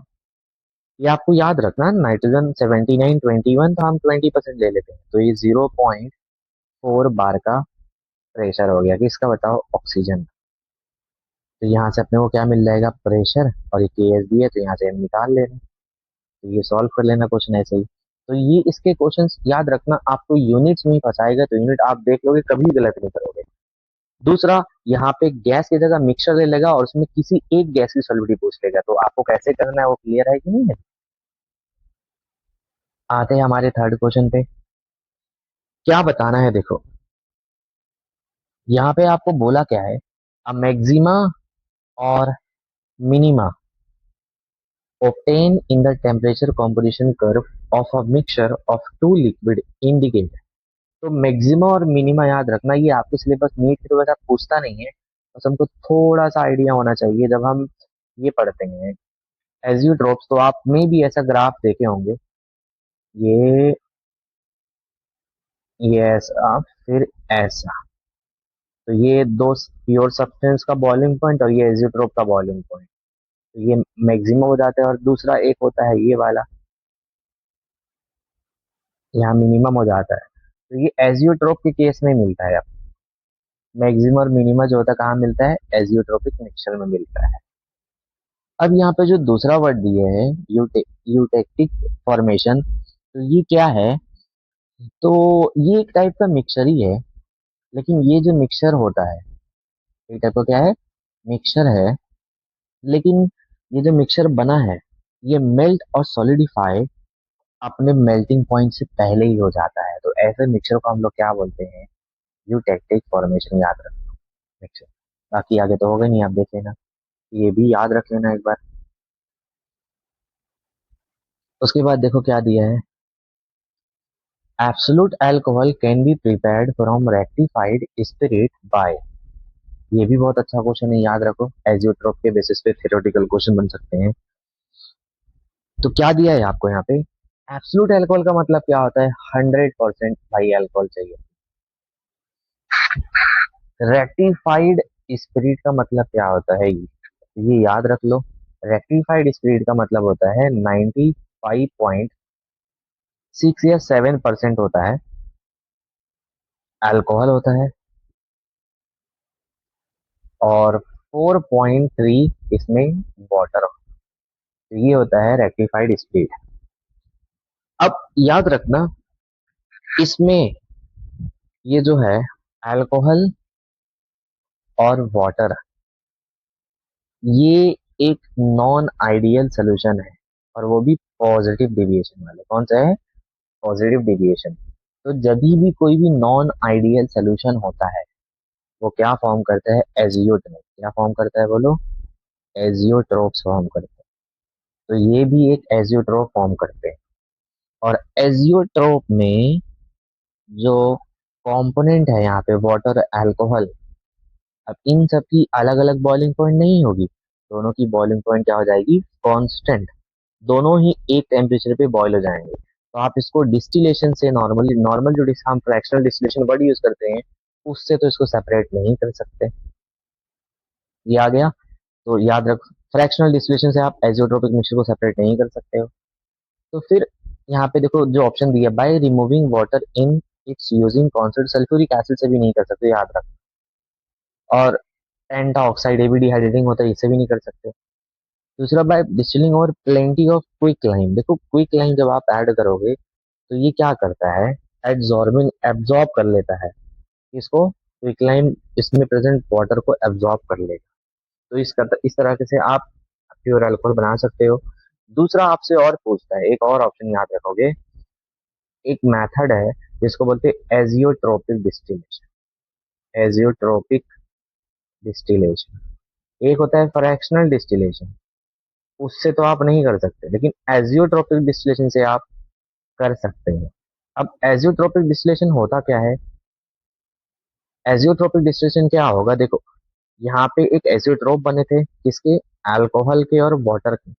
ये आपको याद रखना, नाइट्रोजन 79 21, तो हम 20% ले लेते हैं, तो ये 0.4 बार का प्रेशर हो गया। किसका बताओ, ऑक्सीजन। तो यहाँ से अपने को क्या मिल जाएगा, प्रेशर, और ये के एस दी है, तो यहाँ से हम निकाल ले रहे हैं। तो ये सॉल्व कर लेना क्वेश्चन ऐसे ही। तो ये इसके क्वेश्चंस याद रखना, आपको यूनिट्स में ही फंसाएगा, तो यूनिट आप देख लोगे, कभी गलत नहीं करोगे। दूसरा, यहाँ पे गैस की जगह मिक्सचर ले लेगा और उसमें किसी एक गैस की सॉलिडिटी पूछ लेगा, तो आपको कैसे करना है वो क्लियर है कि नहीं है। आते हैं हमारे थर्ड क्वेश्चन पे। क्या बताना है, देखो यहाँ पे आपको बोला क्या है, अ मैक्सिमा और minima obtained in the temperature composition curve of a mixture of two liquid indicate। तो मैक्सिमा और मिनिमा याद रखना, ये आपके सिलेबस नीट की तो वैसा पूछता नहीं है, बस हमको थोड़ा सा आइडिया होना चाहिए जब हम ये पढ़ते हैं एजियोट्रोप्स। तो आप में भी ऐसा ग्राफ देखे होंगे, ये ये ऐसा, फिर ऐसा। तो ये दो प्योर सब्सटेंस का बॉइलिंग पॉइंट और ये एजियोट्रोप का बॉइलिंग पॉइंट, तो ये मैक्सिमम हो जाता है, और दूसरा एक होता है ये वाला, यहाँ मिनिमम हो जाता है। तो ये एजियोट्रोप के केस में मिलता है। मैक्सिमम और मिनिमम जो होता है कहाँ मिलता है, एजियोट्रोपिक मिक्सचर में मिलता है। अब यहाँ पे जो दूसरा वर्ड दिए है, यूटेक्टिक फॉर्मेशन, तो ये क्या है, तो ये एक टाइप का मिक्सचर ही है, लेकिन ये जो मिक्सचर होता है, एक टाइप का क्या है, मिक्सचर है, लेकिन ये जो मिक्सचर बना है, ये मेल्ट और सॉलिडिफाई अपने मेल्टिंग पॉइंट से पहले ही हो जाता है। तो ऐसे मिक्सचर को हम लोग क्या बोलते हैं, यूटेक्टिक फॉर्मेशन। याद रखना मिक्सचर, बाकी आगे तो होगा नहीं, आप देख लेना, ये भी याद रख लेना एक बार। उसके बाद देखो क्या दिया है, absolute alcohol can be prepared from rectified spirit by. ये भी बहुत अच्छा क्वेश्चन है, याद रखो, एजियोट्रोप के बेसिस पे थ्योरेटिकल क्वेश्चन बन सकते हैं। तो क्या दिया है आपको यहाँ पे, एब्सोल्यूट अल्कोहल का मतलब क्या होता है, 100% भाई अल्कोहल चाहिए। रेक्टिफाइड स्पिरिट का मतलब क्या होता है, ये याद रख लो। रेक्टिफाइड स्पिरिट का मतलब होता है 95.6 या 7% होता है अल्कोहल होता है, और 4.3 इसमें वाटर। तो ये होता है रेक्टिफाइड स्पिरिट। अब याद रखना, इसमें ये जो है अल्कोहल और वाटर, ये एक नॉन आइडियल सोल्यूशन है, और वो भी पॉजिटिव डेविएशन वाले। कौन सा है, पॉजिटिव डेविएशन। तो जब भी कोई भी नॉन आइडियल सोल्यूशन होता है, वो क्या फॉर्म करता है, एजियोट्रोप। क्या फॉर्म करता है बोलो, एजियोट्रोप्स फॉर्म करता है। तो ये भी एक एजियोट्रोप फॉर्म करते हैं, और एजियोट्रोप में जो कंपोनेंट है यहाँ पे, वाटर, अल्कोहल, अब इन सब की अलग अलग बॉइलिंग पॉइंट नहीं होगी, दोनों की बॉइलिंग पॉइंट क्या हो जाएगी, कांस्टेंट। दोनों ही एक टेम्परेचर पे बॉयल हो जाएंगे। तो आप इसको डिस्टिलेशन से, नॉर्मली नॉर्मल जो हम फ्रैक्शनल डिस्टिलेशन वर्ड यूज करते हैं, उससे तो इसको सेपरेट नहीं कर सकते। ये आ गया, तो याद रख, फ्रैक्शनल डिस्टिलेशन से आप एजियोट्रोपिक मिक्सचर को सेपरेट नहीं कर सकते हो। तो फिर यहाँ पे देखो जो ऑप्शन दिया, by removing water in its using concentrate, sulphuric acid से भी नहीं कर सकते, याद रख। और पेंटा ऑक्साइड, ये भी डिहाइड्रेटिंग होता है, इससे भी नहीं कर सकते। दूसरा, बाय डिस्टिलिंग और प्लेंटी ऑफ क्विक लाइम। देखो क्विक लाइम जब आप ऐड करोगे, तो ये क्या करता है, एब्जॉर्बिंग, एब्जॉर्ब कर लेता है इसको, क्विक लाइम इसमें प्रेजेंट वाटर को एब्जॉर्ब कर लेगा। तो इस तरह से आप प्योर अल्कोहल बना सकते हो। दूसरा आपसे और पूछता है, एक और ऑप्शन याद रखोगे, एक मेथड है जिसको बोलते हैं एजियोट्रोपिक डिस्टिलेशन। एजियोट्रोपिक डिस्टिलेशन, एक होता है फ्रैक्शनल डिस्टिलेशन, उससे तो आप नहीं कर सकते, लेकिन एजियोट्रोपिक डिस्टिलेशन से आप कर सकते हैं। अब एजियोट्रोपिक डिस्टिलेशन होता क्या है, एजियोट्रोपिक डिस्टिलेशन क्या होगा, देखो यहाँ पे एक एजियोट्रोप बने थे, किसके, अल्कोहल के और वाटर के।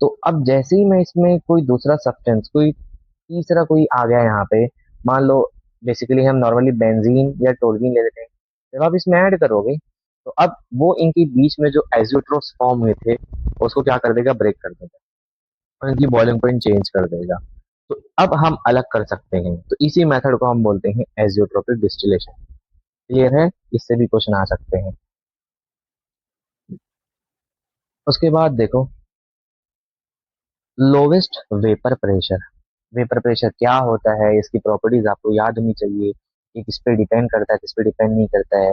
तो अब जैसे ही मैं इसमें कोई दूसरा सब्सटेंस, कोई तीसरा कोई आ गया यहाँ पे, मान लो बेसिकली हम नॉर्मली बेंजीन या टोल्यूइन ले लेते हैं, जब आप इसमें ऐड करोगे, तो अब वो इनके बीच में जो एजियोट्रोप्स फॉर्म हुए थे, उसको क्या कर देगा, ब्रेक कर देगा, और इनकी बॉइलिंग पॉइंट चेंज कर देगा। तो अब हम अलग कर सकते हैं, तो इसी मेथड को हम बोलते हैं एजियोट्रोपिक डिस्टिलेशन। क्लियर है, इससे भी क्वेश्चन आ सकते हैं। उसके बाद देखो, lowest vapour pressure. Vapour pressure क्या होता है, इसकी प्रॉपर्टीज आपको याद होनी चाहिए, ये किस पे डिपेंड करता है, किस पे डिपेंड नहीं करता है।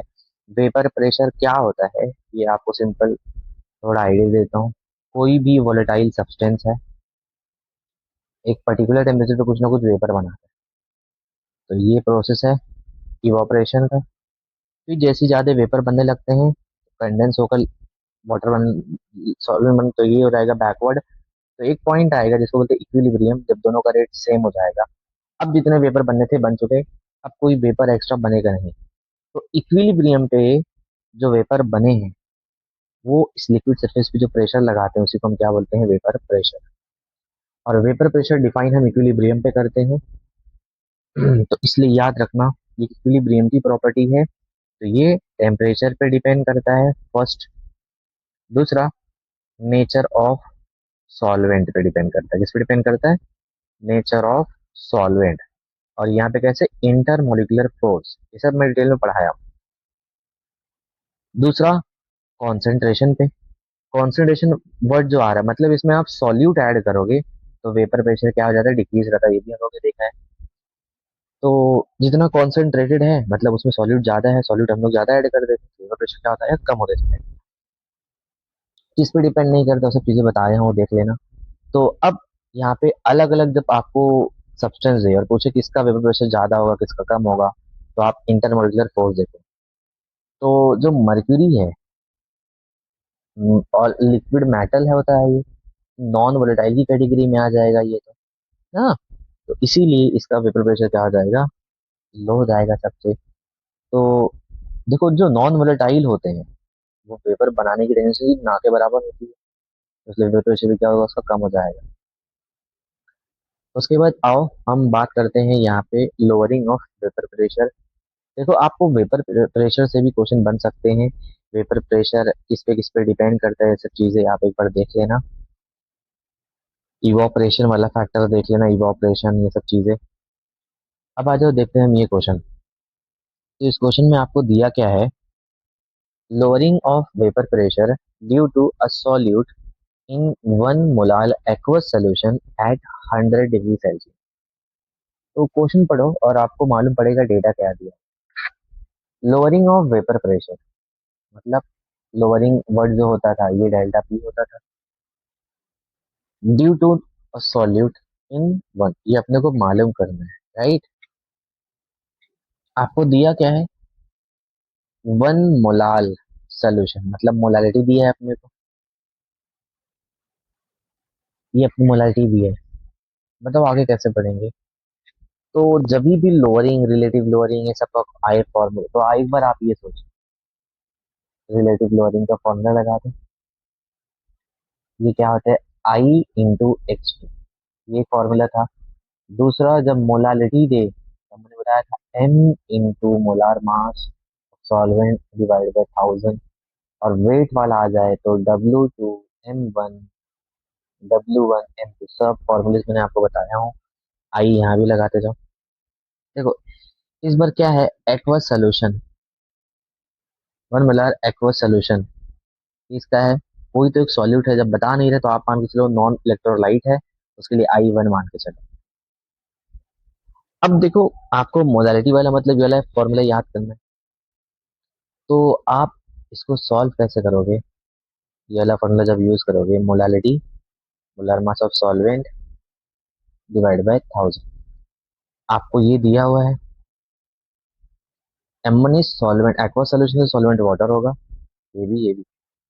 वेपर प्रेशर क्या होता है, ये आपको सिंपल थोड़ा आइडिया देता हूँ। कोई भी वोलेटाइल सब्सटेंस है, एक पर्टिकुलर टेम्परेचर पे कुछ ना कुछ वेपर बनाता है, तो ये प्रोसेस है इवापोरेशन का। फिर जैसे ज्यादा वेपर बनने लगते हैं, कंडेंस होकर वाटर बन सॉल्वेंट बन, तो ये हो जाएगा बैकवर्ड। तो एक पॉइंट आएगा जिसको बोलते हैं इक्विलिब्रियम, जब दोनों का रेट सेम हो जाएगा। अब जितने वेपर बनने थे बन चुके, अब कोई वेपर एक्स्ट्रा बनेगा नहीं। तो इक्विलिब्रियम पे जो वेपर बने हैं, वो इस लिक्विड सरफेस पे जो प्रेशर लगाते हैं उसी को हम क्या बोलते हैं, वेपर प्रेशर। और वेपर प्रेशर डिफाइन हम इक्विलिब्रियम पे करते हैं। तो इसलिए याद रखना, ये इक्विलिब्रियम की प्रॉपर्टी है, तो ये टेम्परेचर पे डिपेंड करता है फर्स्ट। दूसरा, नेचर ऑफ सॉल्वेंट पे डिपेंड करता है। किस पे डिपेंड करता है, नेचर ऑफ सॉल्वेंट। और यहाँ पे कैसे, इंटरमोलिकुलर फोर्स, ये सब मैं डिटेल में पढ़ाया हूँ। दूसरा, कॉन्सेंट्रेशन पे। कॉन्सेंट्रेशन वर्ड जो आ रहा है, मतलब इसमें आप सॉल्यूट ऐड करोगे तो वेपर प्रेशर क्या हो जाता है, डिक्रीज रहता है, ये भी हम लोगों ने देखा है। तो जितना कॉन्सेंट्रेटेड है, मतलब उसमें सॉल्यूट ज्यादा है, सॉल्यूट हम लोग ज्यादा ऐड कर देते हैं, वेपर प्रेशर क्या होता है, कम हो जाता है। किस पे डिपेंड नहीं करता, सब चीजें बताए हैं, वो देख लेना। तो अब यहाँ पे अलग अलग जब आपको सब्सटेंस दे और पूछे किसका वेपर प्रेशर ज्यादा होगा किसका कम होगा, तो आप इंटरमोलिकुलर फोर्स देखो। तो जो मर्क्यूरी है, और लिक्विड मेटल है होता है, ये नॉन वोलेटाइल की कैटेगरी में आ जाएगा ये तो, ना। तो इसीलिए इसका वेपर प्रेशर क्या हो जाएगा, लो हो जाएगा सबसे। तो देखो, जो नॉन वोलेटाइल होते हैं वो पेपर बनाने की टेंडेंसी ना के बराबर होती है, तो इसलिए वेपर प्रेशर भी क्या होगा, उसका कम हो जाएगा। उसके बाद आओ हम बात करते हैं यहाँ पे लोअरिंग ऑफ वेपर प्रेशर। देखो, आपको वेपर प्रेशर से भी क्वेश्चन बन सकते हैं। वेपर प्रेशर किस पे डिपेंड करता है, ये सब चीजें आप एक बार देख लेना। इवोपरेशन वाला फैक्टर देख लेना, इवोपरेशन ये सब चीजें। अब आ जाओ देखते हैं हम ये क्वेश्चन। तो इस क्वेश्चन में आपको दिया क्या है, lowering of vapour pressure due to a solute in 1 molar aqueous solution at 100 degree Celsius. तो क्वेश्चन पढ़ो और आपको मालूम पड़ेगा डेटा क्या दिया। लोअरिंग ऑफ वेपर प्रेशर मतलब, लोअरिंग वर्ड जो होता था ये डेल्टा पी होता था, due to a solute in one, ये अपने को मालूम करना है, राइट। आपको दिया क्या है, 1 मोलार सोल्यूशन, मतलब मोलारिटी दी है अपने को, ये अपनी मोलारिटी दी है। बताओ आगे कैसे पढ़ेंगे। तो जब भी लोअरिंग, रिलेटिव लोअरिंग, ये सब का आए फॉर्मूला, तो एक बार आप ये सोचो, रिलेटिव लोअरिंग का फॉर्मूला लगा दें। ये क्या होता है, आई इंटू एक्स टू, ये फॉर्मूला था। दूसरा, जब मोलालिटी दे तो हमने बताया था m into molar mass solvent divide by 1000। और वेट वाला आ जाए तो W2 M1 W1 M2, सब फॉर्मूले मैंने आपको बताया हूँ। आई यहाँ भी लगाते जाओ। देखो, इस बार क्या है, aqueous solution, 1 molar aqueous solution, इसका है। कोई तो एक सॉल्यूट है, जब बता नहीं रहे तो आप मान के चलो नॉन इलेक्ट्रोलाइट है, उसके लिए I1 मान के चलो। अब देखो, आपको मोडालिटी वाला मतलब ये वाला फॉर्मूला याद करना है, तो आप इसको सॉल्व कैसे करोगे। ये वाला फॉर्मूला जब यूज करोगे, molality, molar mass of solvent divide by 1000, आपको ये दिया हुआ है। M1 is solvent, aqua solution solvent water होगा, ये भी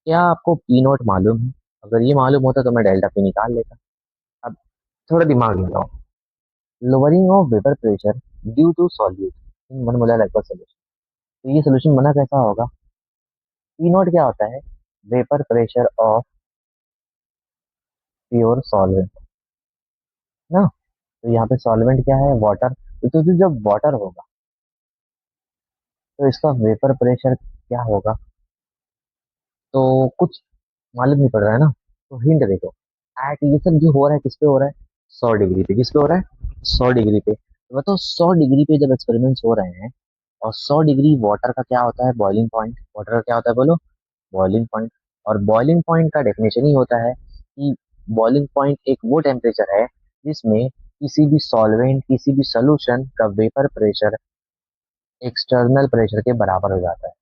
क्या आपको पी नोट मालूम है, अगर ये मालूम होता तो मैं डेल्टा पी निकाल लेता। अब थोड़ा दिमाग लगाओ, lowering of vapour pressure due to solute in 1 molar aqua solution, तो ये सोल्यूशन बना कैसा होगा। पी नोट क्या होता है, vapour pressure of pure solvent, ना। तो यहाँ पे सॉल्वेंट क्या है, वाटर। तो जब वाटर होगा तो इसका वेपर प्रेशर क्या होगा, तो कुछ मालूम नहीं पड़ रहा है ना। तो हिंट देखो, एट ये सब जो हो रहा है किस पे हो रहा है, 100 डिग्री पे। किस पे हो रहा है, 100 डिग्री पे। तो बताओ 100 डिग्री पे जब एक्सपेरिमेंट्स हो रहे हैं, और 100 डिग्री वाटर का क्या होता है, बॉइलिंग पॉइंट। वाटर का क्या होता है बोलो, बॉइलिंग पॉइंट। और बॉइलिंग पॉइंट का डेफिनेशन ही होता है कि बॉइलिंग पॉइंट एक वो टेम्परेचर है जिसमें किसी भी सॉल्वेंट, किसी भी सोल्यूशन का वेपर प्रेशर एक्सटर्नल प्रेशर के बराबर हो जाता है।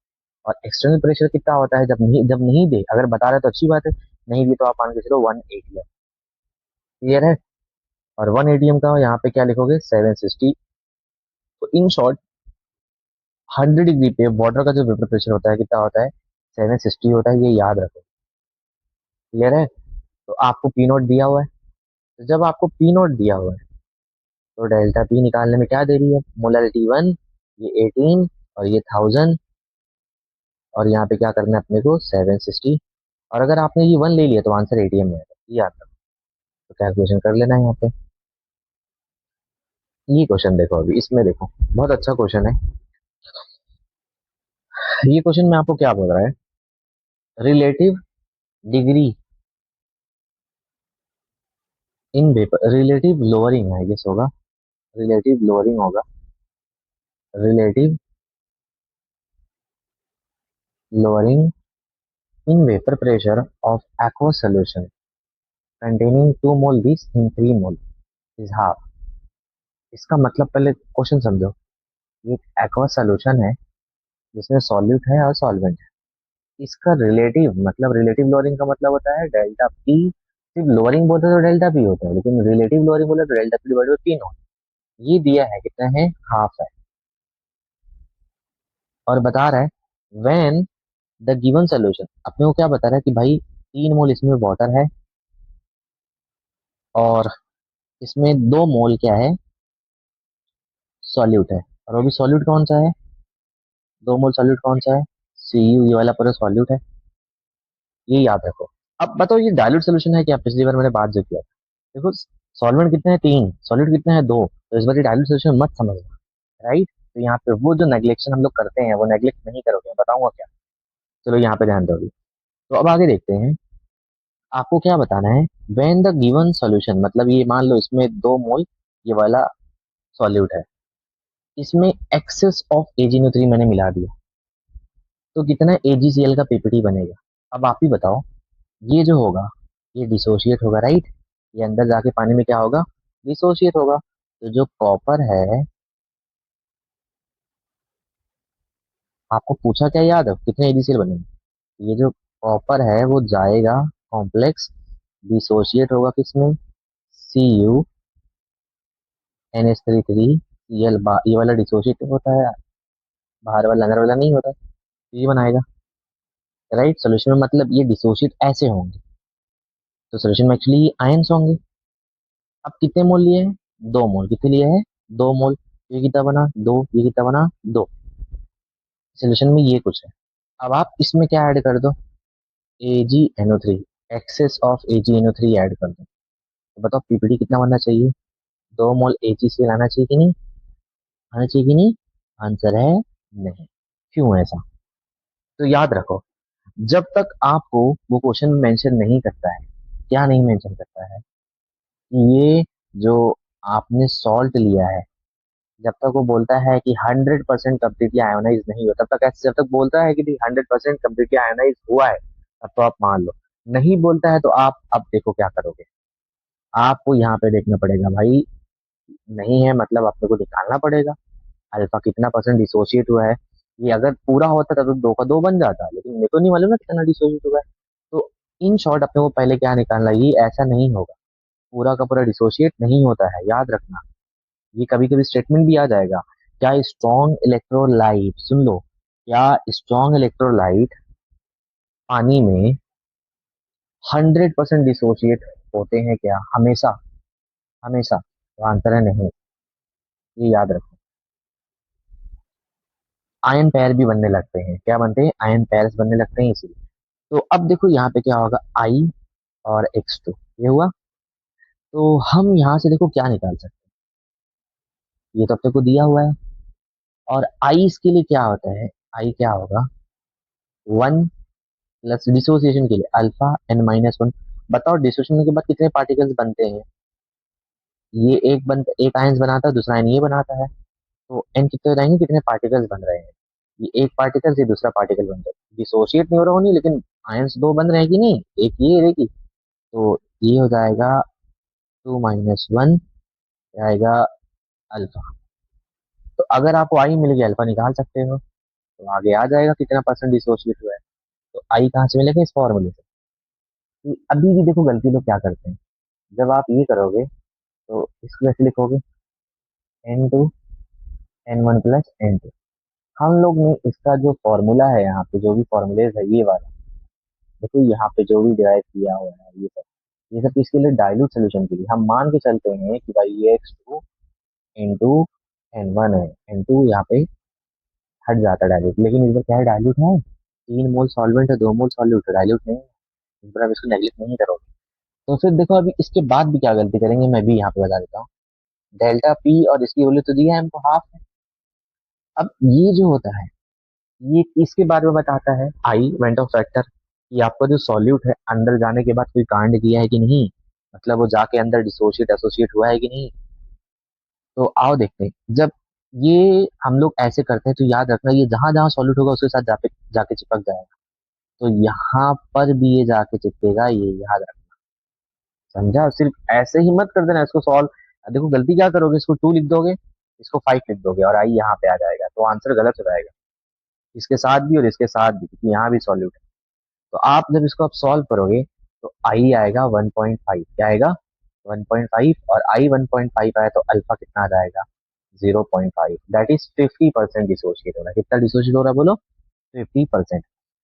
और एक्सटर्नल प्रेशर कितना होता है, जब नहीं दे, अगर बता रहे तो अच्छी बात है, नहीं भी तो आप मान के चलो 1 atm। क्लियर है? और 1 atm का यहाँ पे क्या लिखोगे, 760। तो इन शॉर्ट 100 डिग्री पे वाटर का जो वेपर प्रेशर होता है कितना होता है, 760 होता है, ये याद रखो। क्लियर है? तो आपको पी नोट दिया हुआ है, तो जब आपको पी नोट दिया हुआ है तो डेल्टा पी निकालने में क्या दे रही है, मोलरिटी 1, ये 18 और ये 1000, और यहाँ पे क्या करना है अपने को, 760। और अगर आपने ये 1 ले लिया तो आंसर एटीएम में आएगा, ये याद रखो। तो कैलकुलेशन कर लेना है यहाँ पे। ये क्वेश्चन देखो, अभी इसमें देखो, बहुत अच्छा क्वेश्चन है। ये क्वेश्चन में आपको क्या बोल रहा है, relative degree in vapour, relative lowering है, गेस होगा, रिलेटिव लोअरिंग होगा, relative lowering in vapour pressure of aqueous solution containing 2 mole this in 3 mole is half। इसका मतलब पहले क्वेश्चन समझो। ये एक aqueous solution है जिसमें सॉल्यूट है और सॉल्वेंट है। इसका रिलेटिव मतलब, रिलेटिव लोअरिंग का मतलब होता है डेल्टा पी। सिर्फ लोअरिंग बोलते तो डेल्टा पी होता है, लेकिन रिलेटिव लोअरिंग बोले तो डेल्टा पी डिवाइड बाई तीन होता है। ये दिया है कितना है, हाफ है। और बता रहा है व्हेन द गिवन सोल्यूशन, अपने को क्या बता रहा है कि भाई 3 मोल इसमें वाटर है और इसमें 2 मोल क्या है, सॉल्यूट है। और वो भी सॉल्यूट कौन सा है, 2 मोल सॉल्यूट कौन सा है, Cu, ये वाला पूरा सॉल्यूट है। ये याद रखो। अब बताओ ये डाइल्यूट सोल्यूशन है क्या, पिछली बार मैंने बात जो किया था। देखो सॉल्वेंट कितने हैं, 3, सॉल्यूट कितने हैं, 2, तो इस बार डाइल्यूट सोल्यूशन मत समझना। राइट? तो यहाँ पे वो जो नेग्लेक्शन हम लोग करते हैं वो नेग्लेक्ट नहीं करोगे, बताऊंगा क्या। चलो यहाँ पे ध्यान दोगे। तो अब आगे देखते हैं, आपको क्या बताना है, व्हेन द गिवन सॉल्यूशन, मतलब ये मान लो इसमें 2 मोल ये वाला सॉल्यूट है, इसमें एक्सेस ऑफ AgNO3 मैंने मिला दिया, तो कितना AgCl का पीपीटी बनेगा। अब आप ही बताओ, ये जो होगा ये डिसोशिएट होगा, राइट? ये अंदर जाके पानी में क्या होगा, डिसोशिएट होगा। तो जो कॉपर है, आपको पूछा क्या याद है, कितने AgCl बनेंगे। ये जो कॉपर है वो जाएगा कॉम्प्लेक्स, डिसोशिएट होगा किसमें, CuNH3 Cl, ये वाला डिसोशिएट होता है, बाहर वाला अंदर वाला नहीं होता, तो ये बनाएगा। राइट? सोल्यूशन में मतलब ये डिसोशिएट ऐसे होंगे, तो सोल्यूशन में एक्चुअली आयंस होंगे। अब कितने मोल लिए हैं, 2 मोल। कितने लिए हैं, 2 मोल। ये कितना बना, 2, ये कितना बना, 2। सोल्यूशन में ये कुछ है। अब आप इसमें क्या ऐड कर दो, AgNO3, access of AgNO3 add कर दो। तो बताओ पीपीटी कितना बनना चाहिए, 2 मोल AgCl आना चाहिए कि नहीं, आना चाहिए कि नहीं। आंसर है नहीं। क्यों ऐसा, तो याद रखो, जब तक आपको वो क्वेश्चन मेंशन नहीं करता है, क्या नहीं मेंशन करता है, कि ये जो आपने सॉल्ट लिया है, जब तक वो बोलता है कि 100% कम्प्लीटली आयोनाइज नहीं हुआ, तब तक ऐसे, जब तक बोलता है कि 100% कम्प्लीटली आयोनाइज हुआ है तब तो आप मान लो। नहीं बोलता है तो आप अब देखो क्या करोगे, आपको यहाँ पे देखना पड़ेगा भाई, नहीं है मतलब अपने को निकालना पड़ेगा अल्फा कितना परसेंट डिसोशिएट हुआ है। ये अगर पूरा होता तब तो 2 का 2 बन जाता, लेकिन मेरे को नहीं मालूम ना कितना डिसोशिएट हुआ है। तो इन शॉर्ट अपने को पहले क्या निकालना, ये ऐसा नहीं होगा, पूरा का पूरा डिसोशिएट नहीं होता है, याद रखना। ये कभी कभी स्टेटमेंट भी आ जाएगा, क्या स्ट्रॉन्ग इलेक्ट्रोलाइट, सुन लो, क्या स्ट्रॉन्ग इलेक्ट्रोलाइट पानी में 100% डिसोशिएट होते हैं क्या, हमेशा, हमेशा। तो आंसर है नहीं, ये याद रखो। आयन पेयर भी बनने लगते हैं, क्या बनते हैं, आयन पेयर्स बनने लगते हैं इसीलिए। तो अब देखो यहाँ पे क्या होगा, आई और X2, ये हुआ। तो हम यहाँ से देखो क्या निकाल सकते हैं, ये तो अपने को दिया हुआ है। और आई इसके लिए क्या होता है, आई क्या होगा, 1 प्लस डिसोसिएशन के लिए αn-1। बताओ डिसोसिएशन के बाद कितने पार्टिकल्स बनते हैं, ये एक आयंस बनाता है, दूसरा आयन ये बनाता है। तो एन कितने रहेंगे, कितने पार्टिकल्स बन रहे हैं, ये एक पार्टिकल से दूसरा पार्टिकल बन रहा है, डिसोशिएट नहीं हो रहा होनी, लेकिन आयंस 2 बन रहे हैं कि नहीं, एक ये एक ही। तो ये हो जाएगा 2 - 1 आएगा अल्फा। तो अगर आपको आई मिल गया अल्फा निकाल सकते हो, तो आगे आ जाएगा कितना परसेंट डिसोसिएट हुआ है। तो आई कहाँ से मिलेगा? इस फॉर्मूले से। तो अभी भी देखो गलती लोग क्या करते हैं, जब आप ये करोगे तो इसको कैसे लिखोगे? N2 N1 + N2। हम लोग ने इसका जो फॉर्मूला है, यहाँ पे जो भी फॉर्मूलेज है ये वाला, देखो यहाँ पे जो भी डिराइव किया हुआ है ये सब किसके लिए? डाइल्यूट सोल्यूशन के लिए। हम मान के चलते हैं कि भाई ये X2 × N1 है, N2 यहाँ पे हट जाता है डाइल्यूट, लेकिन इस बार क्या है? डाइल्यूट है, 3 मोल सॉल्वेंट है, 2 मोल सॉल्यूट है, डाइल्यूट नहीं है। इस बार आप इसको नेग्लेक्ट नहीं करोगे। तो फिर देखो अभी इसके बाद भी क्या गलती करेंगे, मैं भी यहाँ पे बता देता हूँ। डेल्टा पी और इसकी वैल्यू तो दिया है हमको, हाफ है। अब ये जो होता है ये इसके बारे में बताता है आई वेंट ऑफ फैक्टर, कि आपका जो सॉल्यूट है अंदर जाने के बाद कोई कांड किया है कि नहीं, मतलब वो जाके अंदर डिसोशिएट एसोसिएट हुआ है कि नहीं। तो आओ देखते हैं। जब ये हम लोग ऐसे करते हैं तो याद रखना, ये जहां जहां सॉल्यूट होगा उसके साथ जाके जाके चिपक जाएगा। तो यहाँ पर भी ये जाके चिपकेगा, ये याद रखना। समझा? सिर्फ ऐसे ही मत कर देना इसको सॉल्व। देखो गलती क्या करोगे, इसको 2 लिख दोगे, इसको 5 लिख दोगे, और आई यहाँ पे आ जाएगा, तो आंसर गलत हो जाएगा इसके साथ भी और इसके साथ भी, क्योंकि यहाँ भी सॉल्यूट है। तो आप जब इसको आप सॉल्व करोगे तो आई आएगा 1.5। क्या आएगा? 1.5। और आई 1.5 आया तो अल्फा कितना आ जाएगा? 0.5। दैट इज 50% डिसोशिएट हो रहा है। कितना डिसोशिएट हो रहा है बोलो? 50%।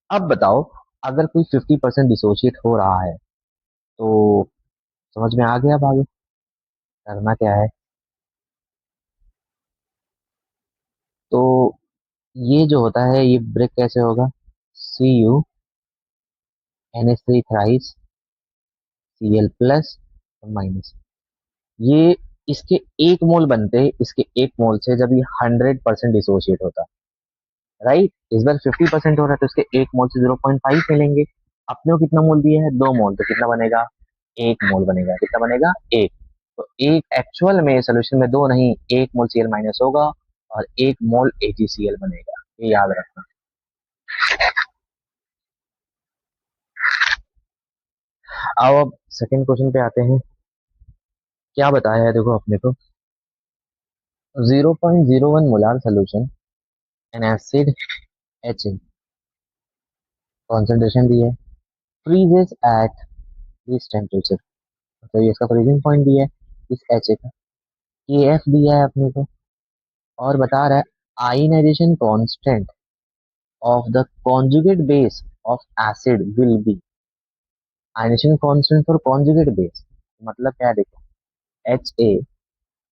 अब बताओ, अगर कोई 50% डिसोशिएट हो रहा है तो समझ में आ गया? अब आगे करना क्या है? तो ये जो होता है ये ब्रेक कैसे होगा? CuNH3 थ्राइस Cl+, ये इसके 1 मोल बनते, इसके 1 मोल से जब ये 100% डिसोशिएट होता, राइट। इस बार 50% हो रहा है तो इसके 1 मोल से 0.5 मिलेंगे। अपने को कितना मोल दिया है? 2 मोल, तो कितना बनेगा? 1 मोल बनेगा। कितना बनेगा? एक। तो एक एक्चुअल में सोल्यूशन में दो नहीं, 1 मोल Cl- होगा और 1 मोल AgCl बनेगा, ये याद रखना। आओ अब सेकंड क्वेश्चन पे आते हैं। क्या बताया है देखो अपने को, 0.01 molar solution an acid HA, concentration दी है, फ्रीजेस एट दिस टेम्परेचर, तो ये इसका फ्रीजिंग पॉइंट दिया है इस HA का, KF दिया है अपने को, और बता रहा है ionization constant of the conjugate base of acid will be. Ionization constant for conjugate base मतलब क्या है? देखो HA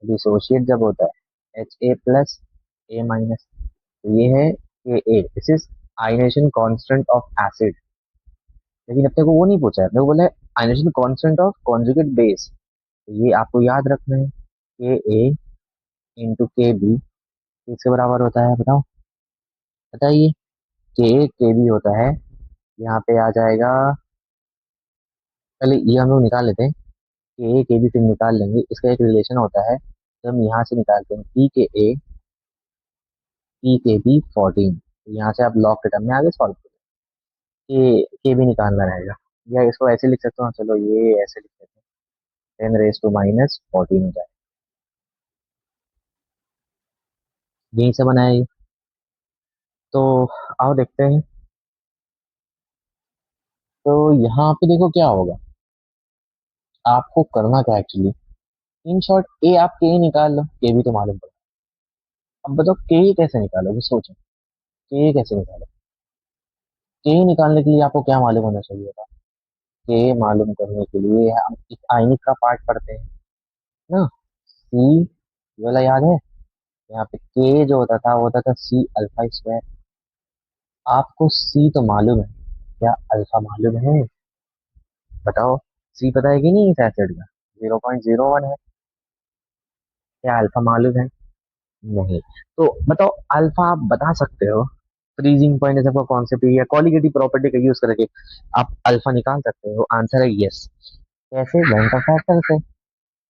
डिसोशिएट जब होता है HA+A-, तो ये है KA, this is ionization constant of acid. लेकिन अपने को वो नहीं पूछा है, अपने को बोला है ionization constant of conjugate base. तो ये आपको याद रखना है, KA × KB किसके बराबर होता है बताओ? बताइए। KKB होता है, यहाँ पे आ जाएगा, पहले ये हम लोग निकाल लेते हैं, KKB फिर निकाल लेंगे। इसका एक रिलेशन होता है, तो हम यहाँ से निकालते हैं PKA PKB 14। तो यहाँ से आप लॉग के टर्म में आगे सॉल्व करें, के भी निकालना रहेगा। या इसको ऐसे लिख सकते हो, चलो ये ऐसे लिख सकते हैं, 10⁻⁻14 हो जाए, यहीं से बनाया ये। तो आओ देखते हैं। तो यहाँ पे देखो क्या होगा, आपको करना क्या एक्चुअली, इन शॉर्ट ए, आप के निकाल लो, के भी तो मालूम पड़ा। अब बताओ के कैसे निकालोगे, सोचो के कैसे निकालो। के निकालने के लिए आपको क्या मालूम होना चाहिए था? के मालूम करने के लिए हम एक आयनिक का पार्ट पढ़ते हैं ना, सी, ये वाला याद है? यहाँ पे के जो होता था वो होता था C α²। आपको सी तो मालूम है, क्या अल्फा मालूम है? बताओ, सी पता है कि नहीं इस एसिड का? 0.01 है। क्या अल्फा मालूम है? नहीं। तो बताओ अल्फा आप बता सकते हो, फ्रीजिंग पॉइंट ऐसा कॉन्सेप्ट या कॉलिगेटिव प्रॉपर्टी का यूज करके आप अल्फा निकाल सकते हो। आंसर है यस। कैसे? लेंथ ऑफ फैक्टर से।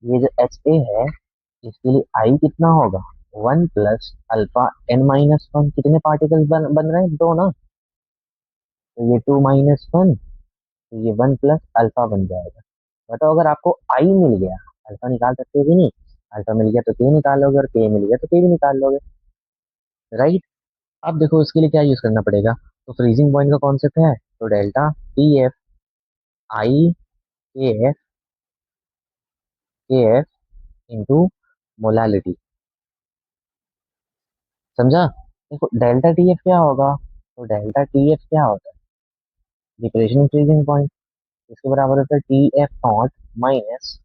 ये जो HA है इसके लिए आई कितना होगा? 1 + अल्फा N - 1। कितने पार्टिकल्स बन रहे हैं? दो ना। तो ये 2 - 1, तो ये 1 + अल्फा बन जाएगा। बताओ, अगर आपको आई मिल गया, अल्फा निकाल सकते हो कि नहीं? अल्फा मिल गया तो के निकाल लोगे, और के मिल गया तो के भी निकाल लोगे, राइट? अब देखो इसके लिए क्या यूज करना पड़ेगा। तो फ्रीजिंग पॉइंट का कॉन्सेप्ट है, तो डेल्टा टी एफ आई के एफ के एफ इंटू मोलालिटी। समझा? देखो डेल्टा टी एफ क्या होगा, तो डेल्टा टी एफ क्या होता है, डिप्रेशन फ्रीजिंग पॉइंट। इसके बराबर होता है T F not minus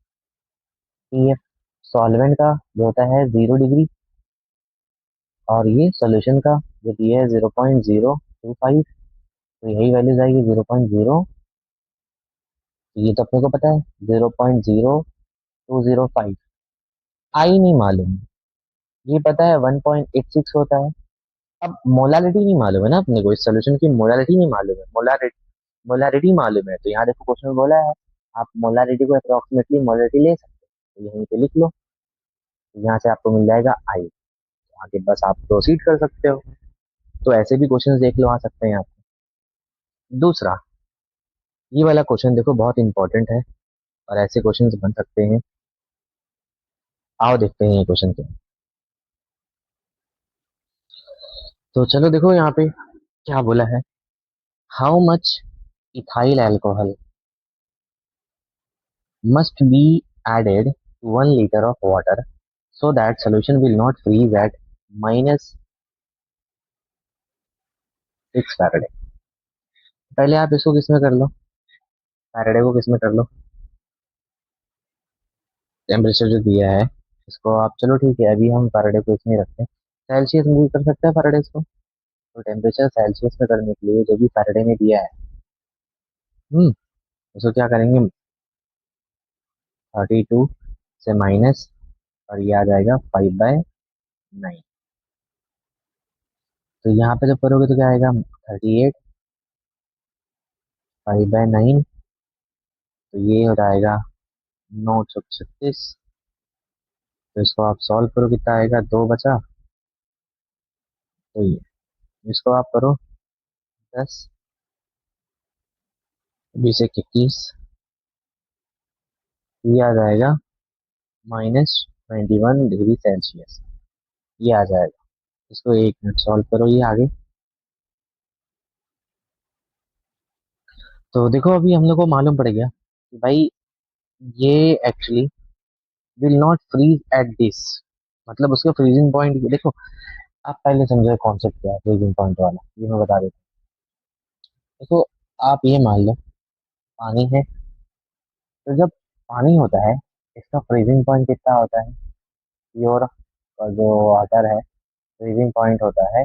T F solvent का जो होता है 0 डिग्री, और ये सोल्यूशन का जो दिया है 0.025। तो यही वैल्यूज आएगी 0.0, ये तो अपने को पता है 0.0205। आई नहीं मालूम, ये पता है 1.86 होता है। अब मोलालिटी नहीं मालूम है ना अपने को, इस सोल्यूशन की मोलालिटी नहीं मालूम है, मोलारिटी मोलारिटी मालूम है। तो यहाँ देखो क्वेश्चन में बोला है आप मोलारिटी को अप्रोक्सीमेटली मोलारिटी ले सकते हो, तो यहीं पे लिख लो। तो यहाँ से आपको मिल जाएगा आई, आगे बस आप प्रोसीड कर सकते हो। तो ऐसे भी क्वेश्चन देख लो, आ सकते हैं आपको। दूसरा, ये वाला क्वेश्चन देखो बहुत इंपॉर्टेंट है, और ऐसे क्वेश्चन बन सकते हैं। आओ देखते हैं ये क्वेश्चन क्या है। तो चलो देखो यहाँ पे क्या बोला है, how much ethyl alcohol must be added to 1 liter of water so that solution will not freeze at -6 Faraday. पहले आप इसको किसमें कर लो, फैराडे को किसमें कर लो, टेम्परेचर जो दिया है इसको आप, चलो ठीक है अभी हम फैराडे को इसमें रखते हैं। सेल्सियस में भी कर सकते हैं फैराडे को, तो टेम्परेचर सेल्सियस में करने के लिए जो भी फैराडे ने दिया है, उसको क्या करेंगे, 32 से माइनस, और ये आ जाएगा 5/9। तो यहाँ पे जब करोगे तो क्या आएगा, 38, 5/9, तो ये हो जाएगा 936। तो इसको आप सॉल्व करो, कितना आएगा, 2 बचा। तो ये इसको आप करो 10, 20 1 21, ये आ जाएगा -21 डिग्री सेल्सियस, ये आ जाएगा। इसको 1 मिनट सॉल्व करो ये आगे। तो देखो अभी हम लोग को मालूम पड़ गया कि भाई ये actually will not freeze at this, मतलब उसका फ्रीजिंग पॉइंट देखो। आप पहले समझो कॉन्सेप्ट क्या है फ्रीजिंग पॉइंट वाला, ये मैं बता देता हूँ। देखो आप ये मान लो पानी है, तो जब पानी होता है इसका फ्रीजिंग पॉइंट कितना होता है, प्योर जो वाटर है फ्रीजिंग पॉइंट होता है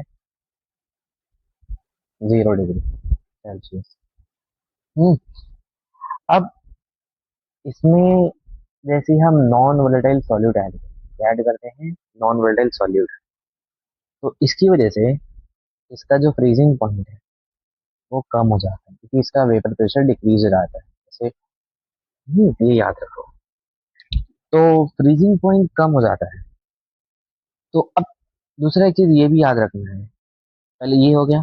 0 डिग्री सेल्सियस। हम्म। अब इसमें जैसे हम नॉन वोलेटाइल सॉल्यूट ऐड करते हैं, नॉन वोलेटाइल सॉल्यूट, तो इसकी वजह से इसका जो फ्रीजिंग पॉइंट है वो कम हो जाता है, क्योंकि इसका वेपर प्रेशर डिक्रीज हो जाता है जैसे। ये याद रखो, तो फ्रीजिंग पॉइंट कम हो जाता है। तो अब दूसरा एक चीज ये भी याद रखना है, पहले ये हो गया,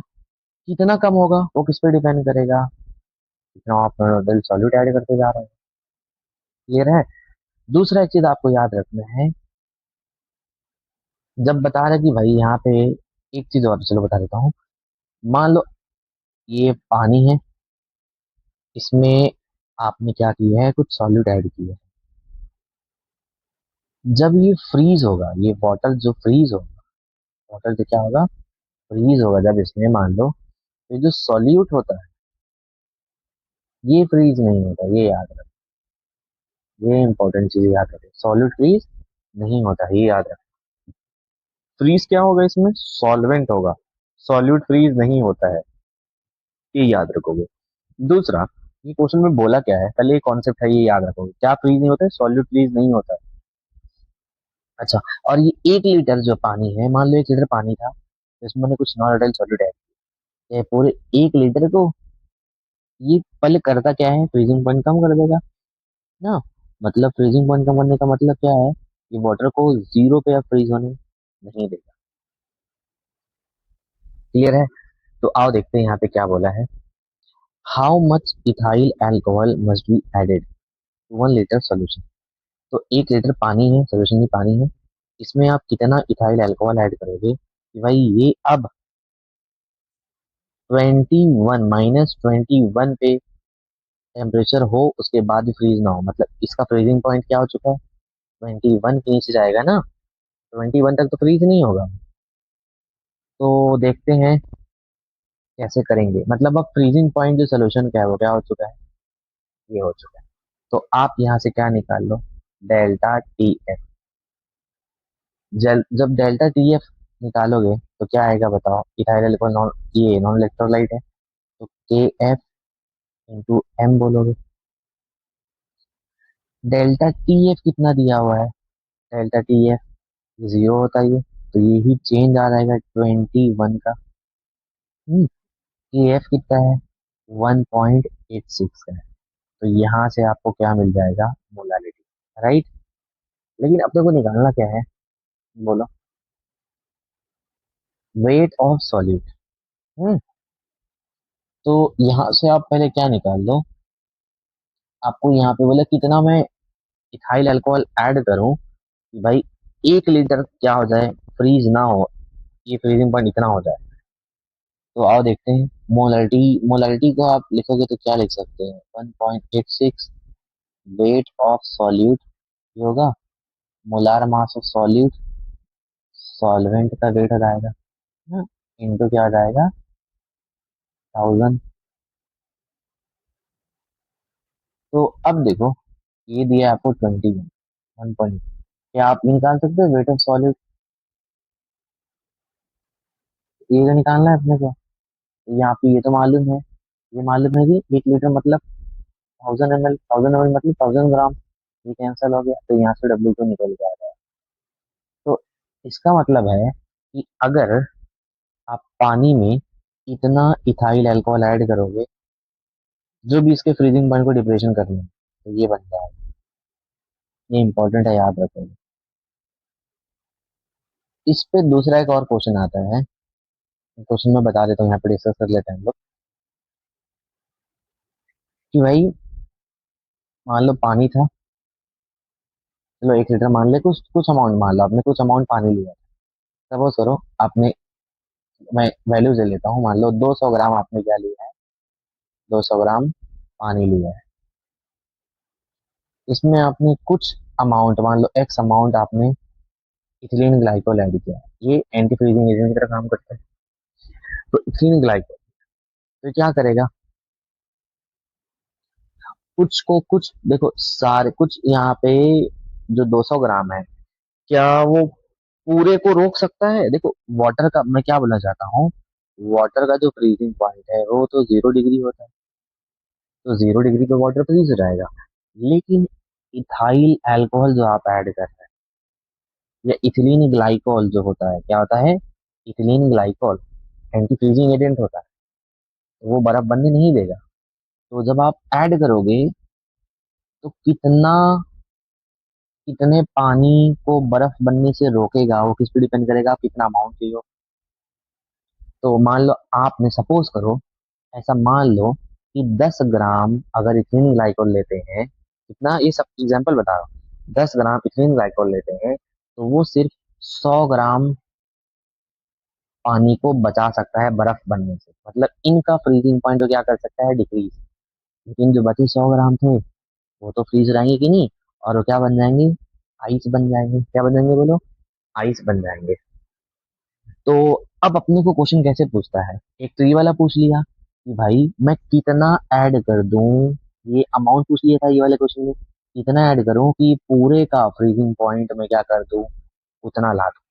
कितना कम होगा वो किस पे डिपेंड करेगा, कितना आप नॉन सॉल्यूट ऐड करते जा रहे हैं, क्लियर है? दूसरा एक चीज आपको याद रखना है, जब बता रहे कि भाई यहाँ पे एक चीज और, चलो बता देता हूँ। मान लो ये पानी है, इसमें आपने क्या किया है, कुछ सॉल्यूट ऐड किया है। जब ये फ्रीज होगा, ये वाटर जो फ्रीज होगा, वाटर जो क्या होगा, फ्रीज होगा, जब इसमें मान लो ये जो सॉल्यूट होता है ये फ्रीज नहीं होता, ये याद रखो, ये इंपॉर्टेंट चीज याद रखो, सॉल्यूट फ्रीज नहीं होता, ये याद रखो। फ्रीज क्या होगा, इसमें सॉल्वेंट होगा, सॉल्यूट फ्रीज नहीं होता है, ये याद रखोगे। दूसरा, ये क्वेश्चन में बोला क्या है, पहले ये कॉन्सेप्ट है, ये याद रखोगे, क्या फ्रीज नहीं होता है, सॉल्यूट फ्रीज नहीं होता है। अच्छा, और ये 1 लीटर जो पानी है, मान लो 1 लीटर पानी था, तो इसमें मैंने कुछ नॉन आइडियल सॉल्यूट ऐड किया, पूरे 1 लीटर को ये पहले करता क्या है, फ्रीजिंग पॉइंट कम कर देगा ना। मतलब फ्रीजिंग पॉइंट कम करने का मतलब क्या है, ये वाटर को 0 पे अब फ्रीज होने नहीं देगा, क्लियर है? तो आओ देखते हैं यहाँ पे क्या बोला है, how much ethyl alcohol must be added 1 litre solution. तो 1 लीटर पानी है, सोल्यूशन ही पानी है, इसमें आप कितना इथाइल अल्कोहल ऐड करोगे कि भाई ये अब 21 -21 पे टेम्परेचर हो, उसके बाद भी फ्रीज ना हो, मतलब इसका फ्रीजिंग पॉइंट क्या हो चुका है, 21 के नीचे जाएगा ना, 21 तक तो फ्रीज नहीं होगा। तो देखते हैं कैसे करेंगे, मतलब अब फ्रीजिंग पॉइंट जो सोल्यूशन का है वो क्या हो चुका है, ये हो चुका है। तो आप यहाँ से क्या निकाल लो, डेल्टा टी एफ। जब डेल्टा टी एफ निकालोगे तो क्या आएगा बताओ, इथाइल अल्कोहल नॉन, ये नॉन इलेक्ट्रोलाइट है, तो के एफ इंटू एम बोलोगे। डेल्टा टी एफ कितना दिया हुआ है, डेल्टा टी एफ 0 होता है ये, तो ये ही चेंज आ जाएगा 21 का। के एफ कितना है, 1.86 का है। तो यहाँ से आपको क्या मिल जाएगा, मोलालिटी, राइट। लेकिन अपने को निकालना क्या है, बोलो, वेट ऑफ सॉल्यूट। हम्म तो यहाँ से आप पहले क्या निकाल लो, आपको यहाँ पे बोला कितना मैं इथाइल अल्कोहल ऐड करूं कि भाई 1 लीटर क्या हो जाए, फ्रीज ना हो, ये फ्रीजिंग पॉइंट इतना हो जाए। तो आओ देखते हैं, मोलारिटी, मोलारिटी को आप लिखोगे तो क्या लिख सकते हैं, 1.86 वेट ऑफ सॉल्यूट होगा, molar mass of solute, solvent का वेट हो जाएगा, इनटू क्या आ जाएगा, 1000। तो अब देखो, ये दिया है आपको 21 क्या आप निकाल सकते हो वेट ऑफ सॉलिड, ये तो निकालना है अपने को। तो यहाँ पे ये तो मालूम है, ये मालूम है कि 1 लीटर मतलब 1000 ml, 1000 ml मतलब 1000 ग्राम, ये कैंसिल हो गया, तो यहाँ से W2 निकल के आ रहा है। तो इसका मतलब है कि अगर आप पानी में इतना इथाइल अल्कोहल ऐड करोगे, जो भी इसके फ्रीजिंग पॉइंट को डिप्रेशन करना है, तो ये बन जाएगा। ये इंपॉर्टेंट है, याद रखोगे। इस पे दूसरा एक और क्वेश्चन आता है, क्वेश्चन मैं बता देता हूँ, यहाँ पे डिस्कस कर लेते हैं हम लोग कि भाई मान लो पानी था, चलो 1 लीटर मान ले, कुछ कुछ अमाउंट मान लो, आपने कुछ अमाउंट पानी लिया, सपोज करो आपने, मैं वैल्यू ले लेता हूँ, मान लो 200 ग्राम आपने क्या लिया है, 200 ग्राम पानी लिया है, इसमें आपने कुछ अमाउंट, मान लो एक्स अमाउंट आपने इथिलीन ग्लाइकोल ऐड किया है, ये एंटी फ्रीजिंग एजेंट की तरह काम करता है। तो इथिलीन ग्लाइकोल तो क्या करेगा, कुछ को कुछ देखो, सारे कुछ यहाँ पे जो 200 ग्राम है, क्या वो पूरे को रोक सकता है, देखो वाटर का मैं क्या बोलना चाहता हूँ, वाटर का जो फ्रीजिंग पॉइंट है वो तो 0 डिग्री होता है, तो 0 डिग्री पे वाटर फ्रीज हो जाएगा। लेकिन इथाइल अल्कोहल जो आप ऐड कर रहे हैं, या इथिलीन ग्लाइकोल जो होता है, क्या होता है, ethylene glycol anti freezing agent होता है, तो वो बर्फ बनने नहीं देगा। तो जब आप ऐड करोगे तो कितना, कितने पानी को बर्फ बनने से रोकेगा, वो किस पे डिपेंड करेगा, आप कितना अमाउंट चाहिए। तो मान लो आपने, सपोज करो, ऐसा मान लो कि 10 ग्राम अगर इथिलीन ग्लाइकोल लेते हैं, कितना, ये सब एग्जांपल बता रहा हूँ, 10 ग्राम इथिलीन ग्लाइकोल लेते हैं, तो वो सिर्फ 100 ग्राम पानी को बचा सकता है बर्फ बनने से, मतलब इनका फ्रीजिंग पॉइंट तो क्या कर सकता है, डिक्रीज। लेकिन जो बचे 100 ग्राम थे, वो तो फ्रीज रहेंगे कि नहीं, और वो क्या बन जाएंगे, आइस बन जाएंगे, क्या बन जाएंगे बोलो, आइस बन जाएंगे। तो अब अपने को क्वेश्चन कैसे पूछता है, एक तो ये वाला पूछ लिया कि भाई मैं कितना ऐड कर दूं, ये अमाउंट पूछ लिया था ये वाले क्वेश्चन में, कितना ऐड करूं कि पूरे का फ्रीजिंग पॉइंट में क्या कर दूं, उतना ला दूं।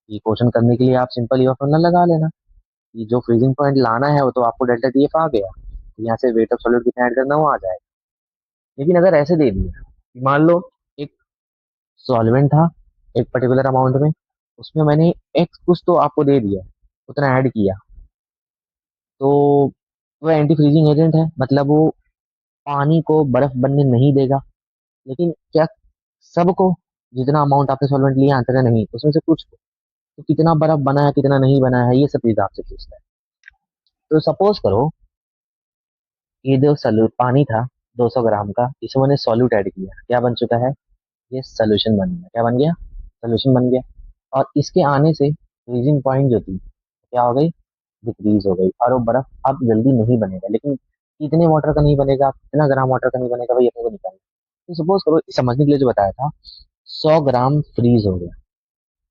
ये क्वेश्चन करने के लिए आप सिंपल ये फॉर्मूला लगा लेना, कि जो फ्रीजिंग पॉइंट लाना है वो तो आपको डेल्टा टीएफ आ गया, तो यहाँ से वेट ऑफ सॉल्यूट कितना ऐड करना वो आ जाएगा। लेकिन अगर ऐसे दे दिया कि मान लो एक सॉल्वेंट था एक पर्टिकुलर अमाउंट में, उसमें मैंने एक्स कुछ तो आपको दे दिया, उतना ऐड किया, तो वो एंटी फ्रीजिंग एजेंट है, मतलब वो पानी को बर्फ बनने नहीं देगा। लेकिन क्या सबको, जितना अमाउंट आपने सॉल्वेंट लिया आंसर है नहीं, उसमें से कुछ को, तो कितना बर्फ बना है कितना नहीं बना है, ये सब चीज आपसे पूछता है। तो सपोज करो, ये जो सॉल्यूट पानी था, 200 ग्राम का, इसमें मैंने सॉल्यूट ऐड किया, क्या बन चुका है, ये सोल्यूशन बन गया। क्या बन गया, सोल्यूशन बन गया। और इसके आने से फ्रीजिंग पॉइंट जो थी क्या हो गई, डिक्रीज हो गई, और वो बर्फ अब जल्दी नहीं बनेगा। लेकिन कितने वाटर का नहीं बनेगा, कितना ग्राम वाटर का नहीं बनेगा भाई, अपने को निकालना। तो सपोज करो, समझने के लिए जो बताया था, 100 ग्राम फ्रीज हो गया,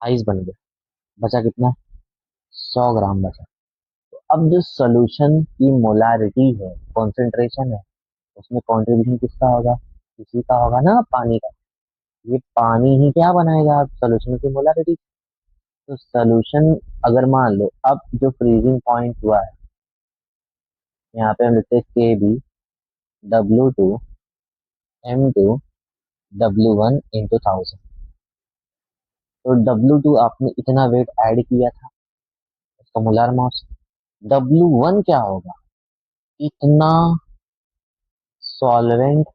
आइस बन गया, बचा कितना, 100 ग्राम बचा। तो अब जो सोल्यूशन की मोलारिटी है, कॉन्सेंट्रेशन है, उसमें कॉन्ट्रीब्यूशन किसका होगा, किसी का होगा ना, पानी का। ये पानी ही क्या बनाएगा सोल्यूशन की मोलारिटी। तो सोल्यूशन, अगर मान लो अब जो फ्रीजिंग पॉइंट हुआ है, यहाँ पे हम लिखते हैं के B W2 M2 W1 into 1000। तो W2 आपने इतना वेट ऐड किया था, उसका मोलार मास। W1 क्या होगा, इतना सॉल्वेंट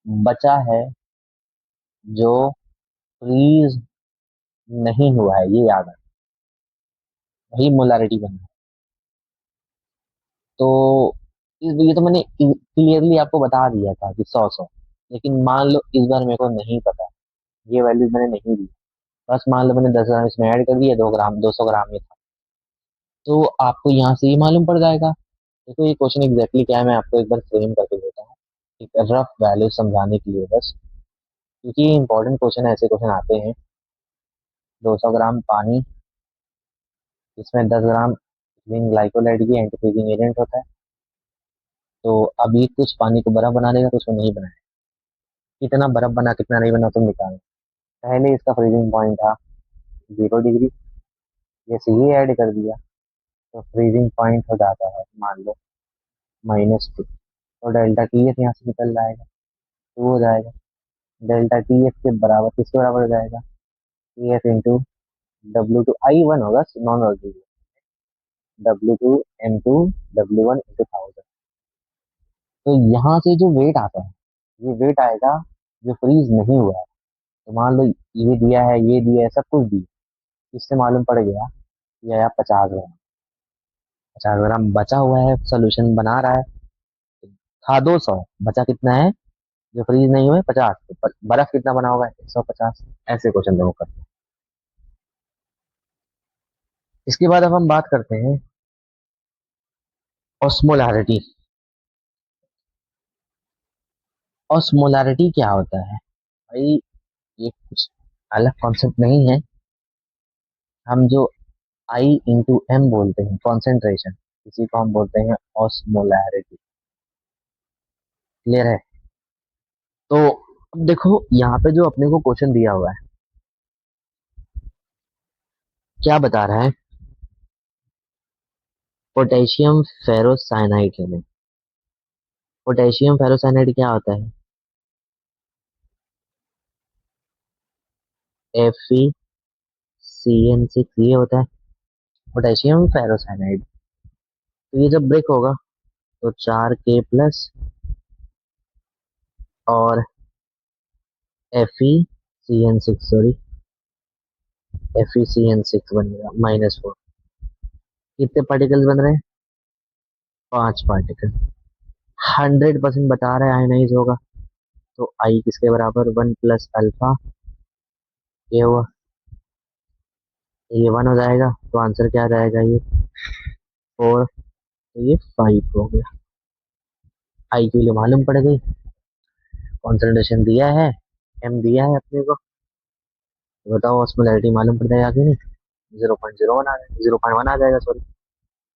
बचा है जो फ्रीज नहीं हुआ है, ये याद है, वही मोलारिटी बना है। तो ये तो मैंने क्लियरली आपको बता दिया था कि 100 100। लेकिन मान लो इस बार मेरे को नहीं पता, ये वैल्यूज मैंने नहीं दी, बस मान लो मैंने 10 ग्राम इसमें ऐड कर दिया, 2 ग्राम 200 ग्राम में था, तो आपको यहाँ से ही मालूम पड़ जाएगा। देखो ये क्वेश्चन एग्जैक्टली क्या है, मैं आपको एक बार फ्रेम करके देता हूँ, एक रफ वैल्यू समझाने के लिए बस, क्योंकि ये इंपॉर्टेंट क्वेश्चन है, ऐसे क्वेश्चन आते हैं। 200 ग्राम पानी, इसमें 10 ग्राम ग्लाइकोलाइड की एंटी फ्रीजिंग एजेंट होता है। तो अब ये कुछ पानी को बर्फ बना देगा, कुछ को नहीं बनाएगा। कितना बर्फ बना कितना नहीं बना तुम निकालो। पहले इसका फ्रीजिंग पॉइंट था 0 डिग्री, जैसे ये ऐड कर दिया तो फ्रीजिंग पॉइंट हो जाता है मान लो -2। तो डेल्टा टी एफ यहाँ से निकल जाएगा, 2 हो जाएगा। डेल्टा टी एफ के बराबर किसके बराबर हो जाएगा, T F into W2 I1 होगा non, W2 M2 W1 into 1000। तो यहाँ से जो वेट आता है, ये वेट आएगा जो फ्रीज नहीं हुआ है। तो मान लो ये दिया है, ये दिया है, सब कुछ दिया, इससे मालूम पड़ गया ये आया 50 ग्राम। 50 ग्राम बचा हुआ है, सोल्यूशन बना रहा है। था 200, बचा कितना है जो फ्रीज नहीं हुए, 50। तो बर्फ कितना बना होगा, 150। ऐसे क्वेश्चन देखो करते हैं। इसके बाद अब हम बात करते हैं ऑस्मोलारिटी। ऑस्मोलारिटी क्या होता है भाई, ये कुछ अलग कॉन्सेप्ट नहीं है। हम जो I/M बोलते हैं कॉन्सेंट्रेशन, इसी को हम बोलते हैं ऑस्मोलैरिटी। क्लियर है। तो अब देखो यहाँ पे जो अपने को क्वेश्चन दिया हुआ है, क्या बता रहा है, पोटेशियम फेरोसाइनाइड है। पोटेशियम फेरोसाइनाइड क्या होता है, FeCN6 ये होता है पोटेशियम फेरोसाइनाइड। तो ये जब ब्रेक होगा तो 4K+ और FeCN6, सॉरी, FeCN6 बनेगा -4। कितने पार्टिकल्स बन रहे हैं, 5 पार्टिकल। 100% बता रहा है आयनाइज होगा, तो आई किसके बराबर, 1 + अल्फा, ये हुआ, ये 1 हो जाएगा, तो आंसर क्या आ जाएगा, ये 4, तो ये 5 हो गया। आई की वैल्यू मालूम पड़ गई, कॉन्सेंट्रेशन दिया है, एम दिया है अपने को, तो बताओ ऑस्मोलैरिटी मालूम पड़ जाएगा कि नहीं, 0.01 आ जाएगा, 0.1 आ जाएगा, सॉरी।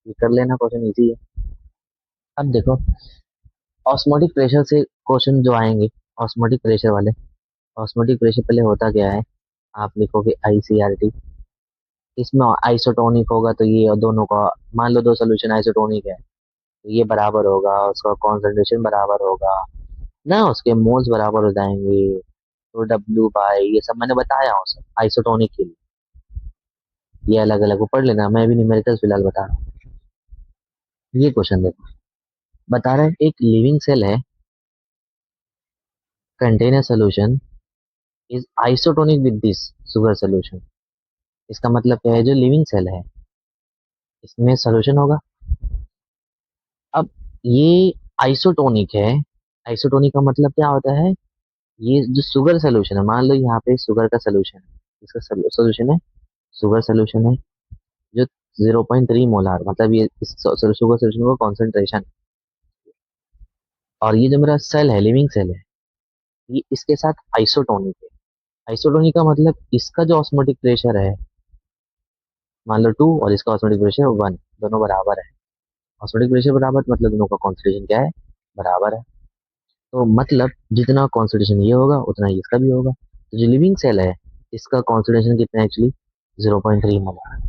ये कर लेना, क्वेश्चन इजी है। अब देखो ऑस्मोटिक प्रेशर से क्वेश्चन जो आएंगे, ऑस्मोटिक प्रेशर वाले, ऑस्मोटिक प्रेशर पहले होता क्या है, आप लिखोगे ICRT। इसमें आइसोटोनिक होगा तो ये दोनों का, मान लो दो सोल्यूशन आइसोटोनिक है, तो ये बराबर होगा, उसका कॉन्सेंट्रेशन बराबर होगा ना, उसके मोल्स बराबर हो जाएंगे। तो W/, ये सब मैंने बताया हूँ सब आइसोटोनिक के लिए, ये अलग अलग को पढ़ लेना, मैं भी न्यूमेरिकल्स फिलहाल बता रहा हूँ। ये क्वेश्चन देखो, बता रहा है एक लिविंग सेल है, contain a solution is isotonic with this sugar solution। इसका मतलब क्या है, जो लिविंग सेल है इसमें सोल्यूशन होगा। अब ये आइसोटोनिक है आइसोटोनिक का मतलब क्या होता है, ये जो शुगर सोल्यूशन है, मान लो यहाँ पे शुगर का सोल्यूशन है, इसका सोल्यूशन है, शुगर सोल्यूशन है जो 0.3 मोलार, मतलब ये इस शुगर सोल्यूशन का कॉन्सेंट्रेशन, और ये जो मेरा सेल है, लिविंग सेल है, ये इसके साथ आइसोटोनिक है। आइसोटोनिक का मतलब इसका जो ऑस्मोटिक प्रेशर है, मान लो 2 और इसका ऑस्मोटिक प्रेशर 1, दोनों बराबर है। ऑस्मोटिक प्रेशर बराबर मतलब दोनों का कॉन्सेंट्रेशन क्या है, बराबर है। तो मतलब जितना कॉन्सेंट्रेशन ये होगा उतना ही इसका भी होगा। तो जो लिविंग सेल है इसका कॉन्सेंट्रेशन कितना है एक्चुअली, 0.3 मोलार।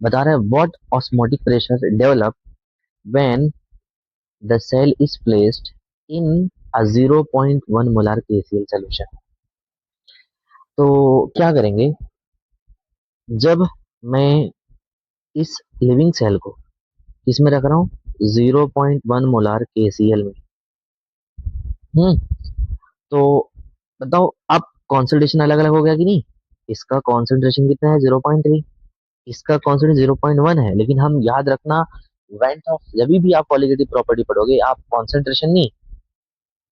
बता रहा है what osmotic pressure develop when the cell is placed in a 0.1 molar KCl solution. तो क्या करेंगे, जब मैं इस लिविंग सेल को किसमें रख रहा हूँ, 0.1 मोलार KCl में। हम्म तो बताओ अब कॉन्सेंट्रेशन अलग अलग हो गया कि नहीं। इसका कॉन्सेंट्रेशन कितना है, 0.3, इसका कॉन्सेंट्रेशन 0.1 है, लेकिन हम याद रखना वेंट ऑफ, जब भी आप पॉलीगेटिव प्रॉपर्टी पढ़ोगे आप कॉन्सेंट्रेशन नहीं,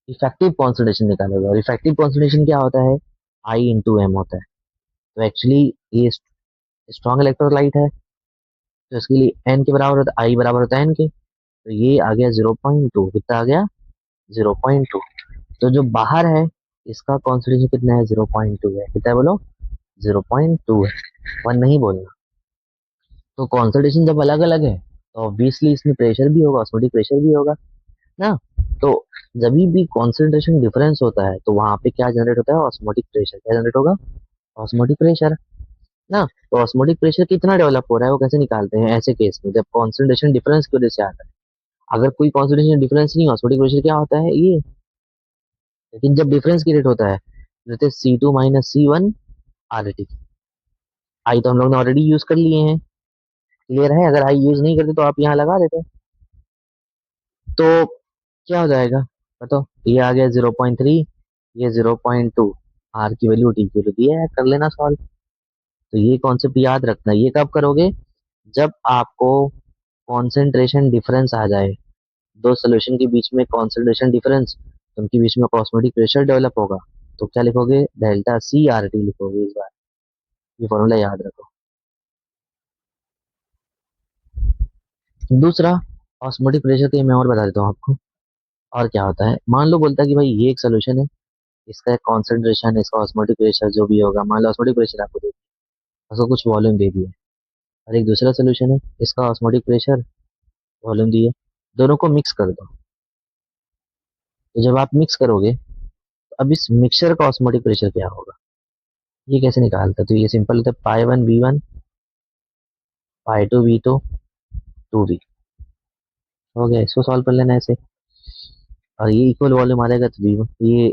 इफेक्टिव कॉन्सेंट्रेशन निकालोगे। और इफेक्टिव कॉन्सेंट्रेशन क्या होता है, I इंटू एम होता है। तो एक्चुअली ये स्ट्रॉन्ग इलेक्ट्रोलाइट है, तो इसके लिए एन के बराबर होता है, आई बराबर होता है एन के। तो ये आ गया 0.2, कितना आ गया, 0.2। तो जो बाहर है इसका कॉन्सेंट्रेशन कितना है, 0.2 है, कितना है बोलो, 0.2 है, वन नहीं बोलना। तो कॉन्सेंट्रेशन जब अलग अलग है तो ऑब्वियसली इसमें प्रेशर भी होगा, ऑस्मोटिक प्रेशर भी होगा ना। तो जब भी कॉन्सेंट्रेशन डिफरेंस होता है तो वहां पे क्या जनरेट होता है, ऑस्मोटिक प्रेशर। क्या जनरेट होगा, ऑस्मोटिक प्रेशर ना। तो ऑस्मोटिक प्रेशर कितना डेवलप हो रहा है वो कैसे निकालते हैं, ऐसे केस में जब कॉन्सेंट्रेशन डिफरेंस की वजह से आता है। अगर कोई कॉन्सेंट्रेशन डिफरेंस नहीं, ऑस्मोटिक प्रेशर क्या होता है ये। लेकिन जब डिफरेंस क्रिएट होता है, जैसे C2 - C1 RT। आई तो हम लोग ने ऑलरेडी यूज कर लिए हैं, क्लियर है। अगर आई यूज नहीं करते तो आप यहाँ लगा देते, तो क्या हो जाएगा बताओ, ये आ गया 0.3, ये 0.2, आर की वैल्यू टी की वैल्यू दी है, कर लेना सॉल्व। तो ये कॉन्सेप्ट याद रखना, ये कब करोगे, जब आपको कॉन्सेंट्रेशन डिफरेंस आ जाए, दो सोल्यूशन के बीच में कॉन्सेंट्रेशन डिफरेंस, तो उनके बीच में ऑस्मोटिक प्रेशर डेवलप होगा। तो क्या लिखोगे, डेल्टा CRT लिखोगे इस बार, ये फॉर्मूला याद रखो। दूसरा, ऑस्मोटिक प्रेशर के मैं और बता देता हूँ आपको। और क्या होता है, मान लो बोलता है कि भाई ये एक सोल्यूशन है, इसका एक कॉन्सेंट्रेशन, इसका ऑस्मोटिक प्रेशर जो भी होगा, मान लो ऑस्मोटिक प्रेशर आपको दे दिया, उसको कुछ वॉल्यूम दे दिया। और एक दूसरा सोल्यूशन है, इसका ऑस्मोटिक प्रेशर, वॉल्यूम दिए, दोनों को मिक्स कर दो। तो जब आप मिक्स करोगे तो अब इस मिक्सचर का ऑस्मोटिक प्रेशर क्या होगा, ये कैसे निकालता है, तो ये सिंपल होता है, π1 V1 π2 V2 2V। हो गया, इसको सॉल्व कर लेना ऐसे। और ये इक्वल वॉल्यूम आ जाएगा तो V1 ये